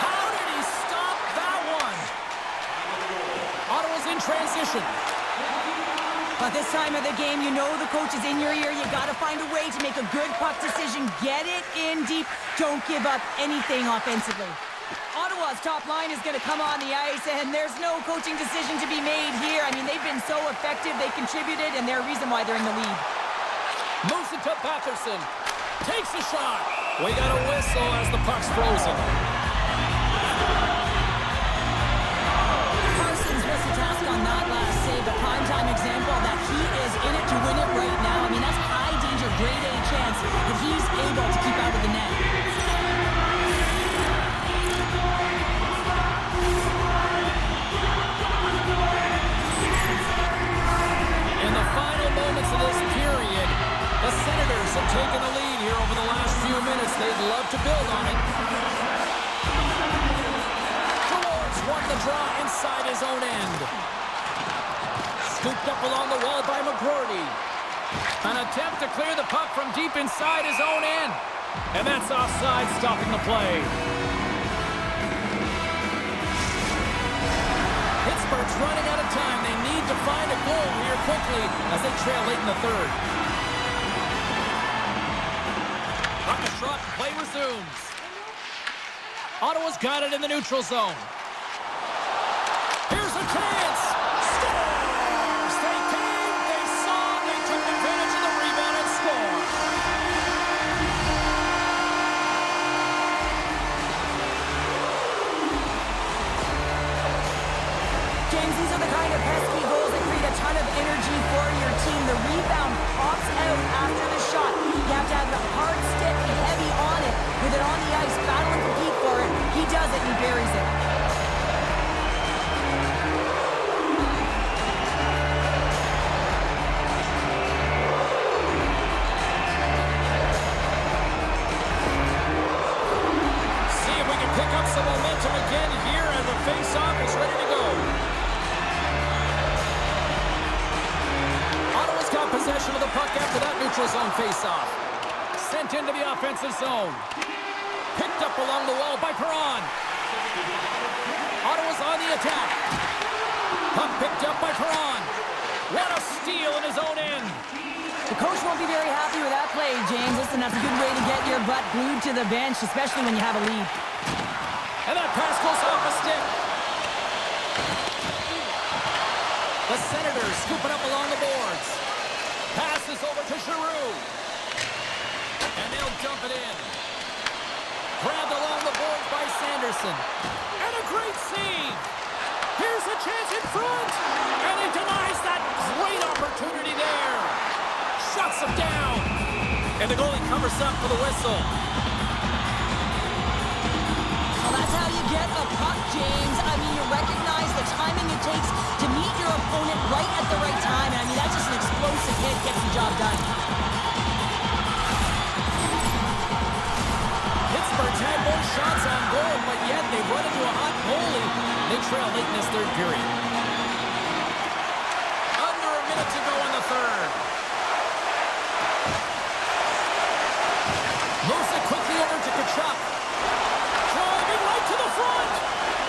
How did he stop that one? Ottawa's in transition. But this time of the game, you know the coach is in your ear. You got to find a way to make a good puck decision. Get it in deep. Don't give up anything offensively. Ottawa's top line is going to come on the ice, and there's no coaching decision to be made here. I mean, they've been so effective, they contributed, and they're a reason why they're in the lead. Moves it to Patterson. Takes a shot. We got a whistle as the puck's frozen. Carson's missed a task on that last save, a primetime example that he is in it to win it right now. I mean, that's high danger, grade A chance that he's able to keep out of the net. In the final moments of this period, the Senators have taken the lead here over the last few minutes. They'd love to build on it. George won the draw inside his own end. Scooped up along the wall by McGroarty. An attempt to clear the puck from deep inside his own end. And that's offside, stopping the play. Pittsburgh's running out of time. They need to find a goal here quickly as they trail late in the third. Puck is shot, play resumes. Ottawa's got it in the neutral zone. Here's a chance. Scores! They came, they saw, they took advantage of the rebound and scored. James, these are the kind of pesky goals that create a ton of energy for your team. The rebound pops out after the shot. You have to have the hard stick heavy on it. With it on the ice, battle and compete for it. He does it and he buries it. See if we can pick up some momentum again here as the face-off is ready to go. Ottawa's got possession of the puck after that neutral zone face-off. Sent into the offensive zone. Picked up along the wall by Perron. Ottawa's on the attack. Puck picked up by Perron. What a steal in his own end. The coach won't be very happy with that play, James. Listen, that's a good way to get your butt glued to the bench, especially when you have a lead. And that pass goes off a stick. The Senators scooping up along the boards. Passes over to Giroux. And they'll dump it in. Grabbed along the boards by Sanderson. And a great save. Here's a chance in front. And he denies that great opportunity there. Shuts him down. And the goalie covers up for the whistle. Well, that's how you get a puck, James. I mean, you recognize the timing it takes to meet your opponent right at the right time. And I mean, that's just an explosive hit, gets the job done. Pittsburgh's had more shots on goal, but yet they've run into a hot goalie. They trail late in this third period. Under a minute to go in the third. Moves it quickly over to Kachuk. Driving right to the front.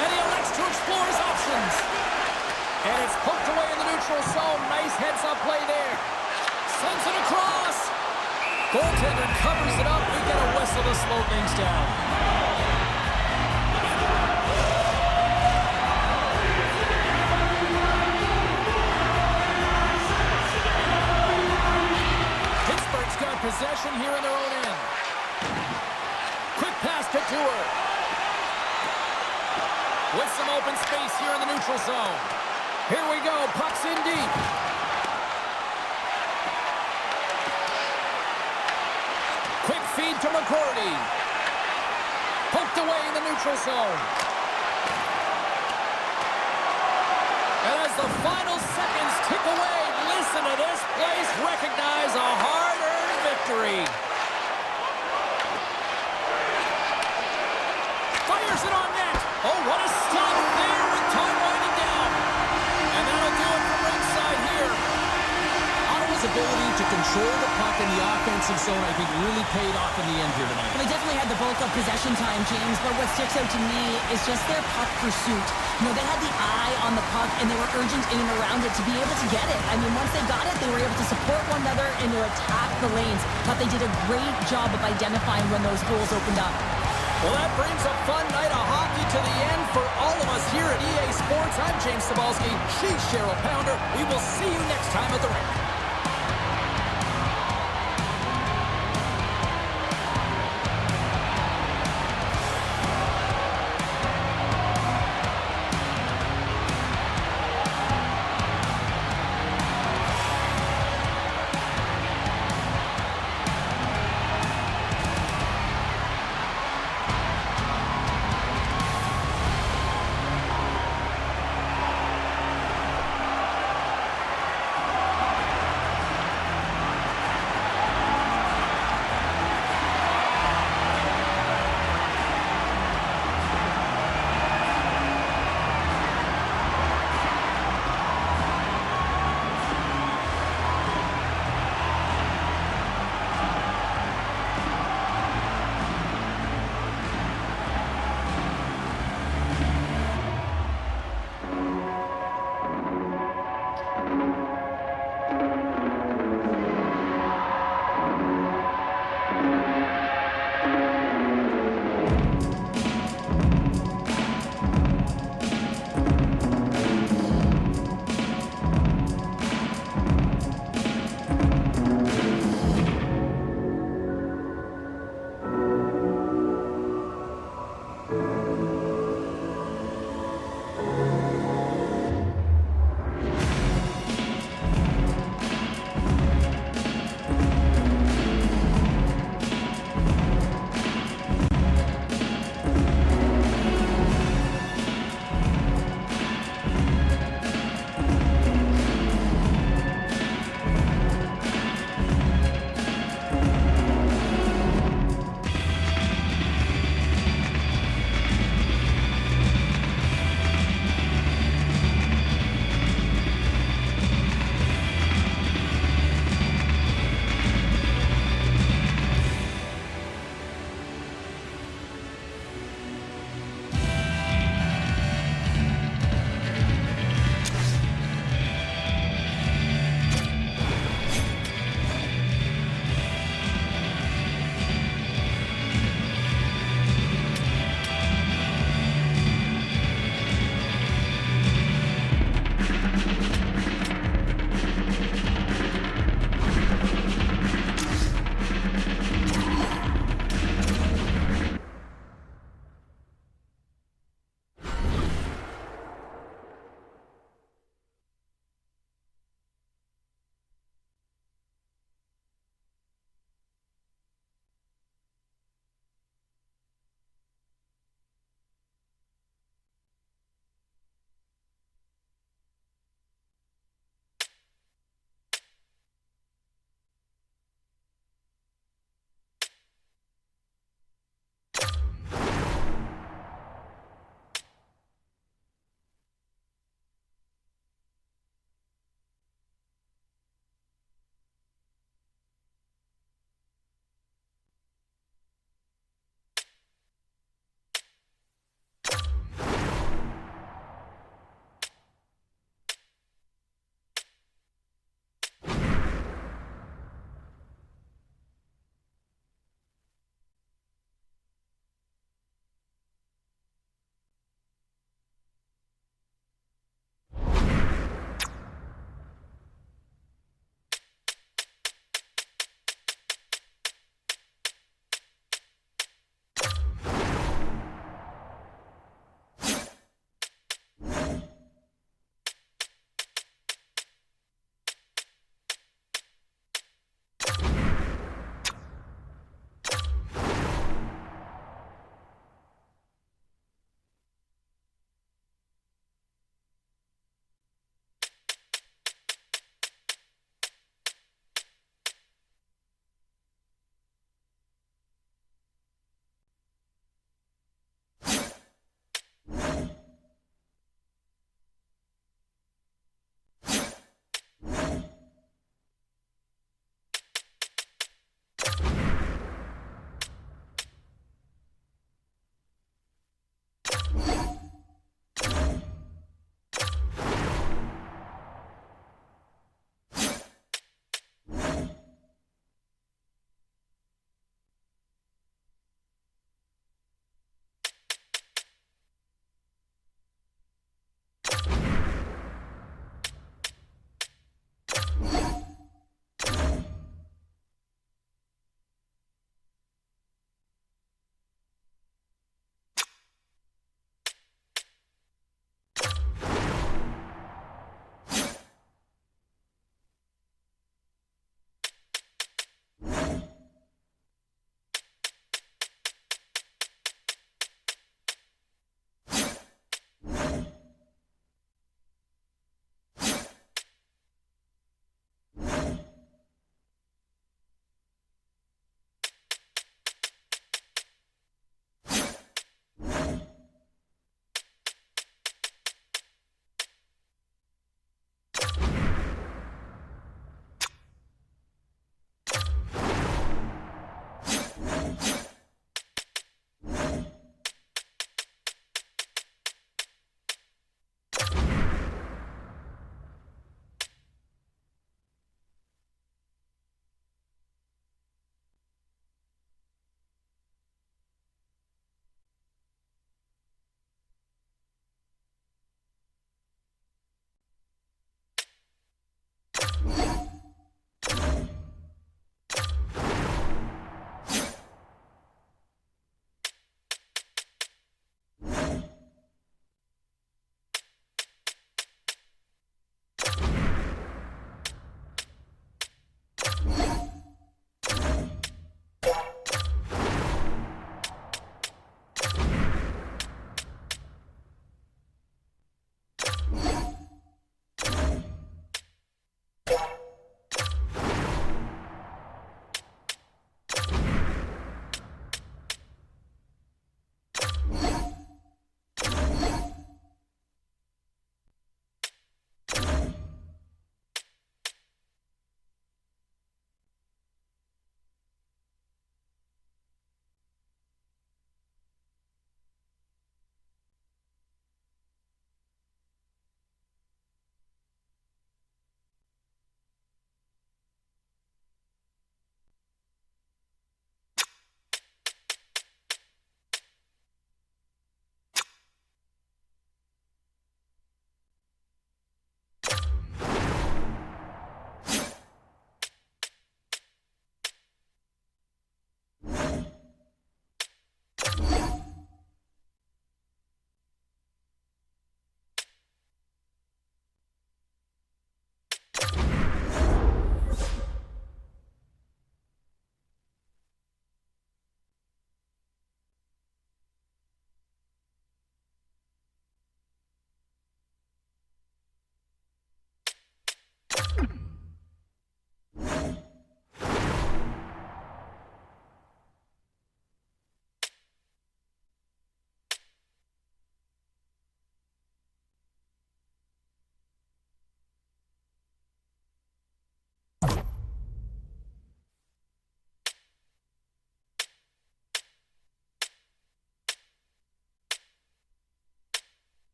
And he elects to explore his options. And it's poked away in the neutral zone. Nice heads-up play there. Sends it across. Goaltender covers it up. We get a whistle to slow things down. Pittsburgh's got possession here in their own end. Quick pass to Tour. With some open space here in the neutral zone. Here we go. Puck's in deep. Quick feed to McGroarty. Poked away in the neutral zone. And as the final seconds tick away, listen to this place recognize a hard-earned victory. Fires it on net. Oh, what a stop there with time winding down. And that'll do it from ringside here. Ottawa's ability to control the puck in the offensive zone, I think, really paid off in the end here tonight. Well, they definitely had the bulk of possession time, James, but what sticks out to me is just their puck pursuit. You know, they had the eye on the puck, and they were urgent in and around it to be able to get it. I mean, once they got it, they were able to support one another and to attack the lanes. Thought they did a great job of identifying when those holes opened up. Well, that brings a fun night of hockey to the end for all of us here at EA Sports. I'm James Cybulski. She's Cheryl Pounder. We will see you next time at the rink.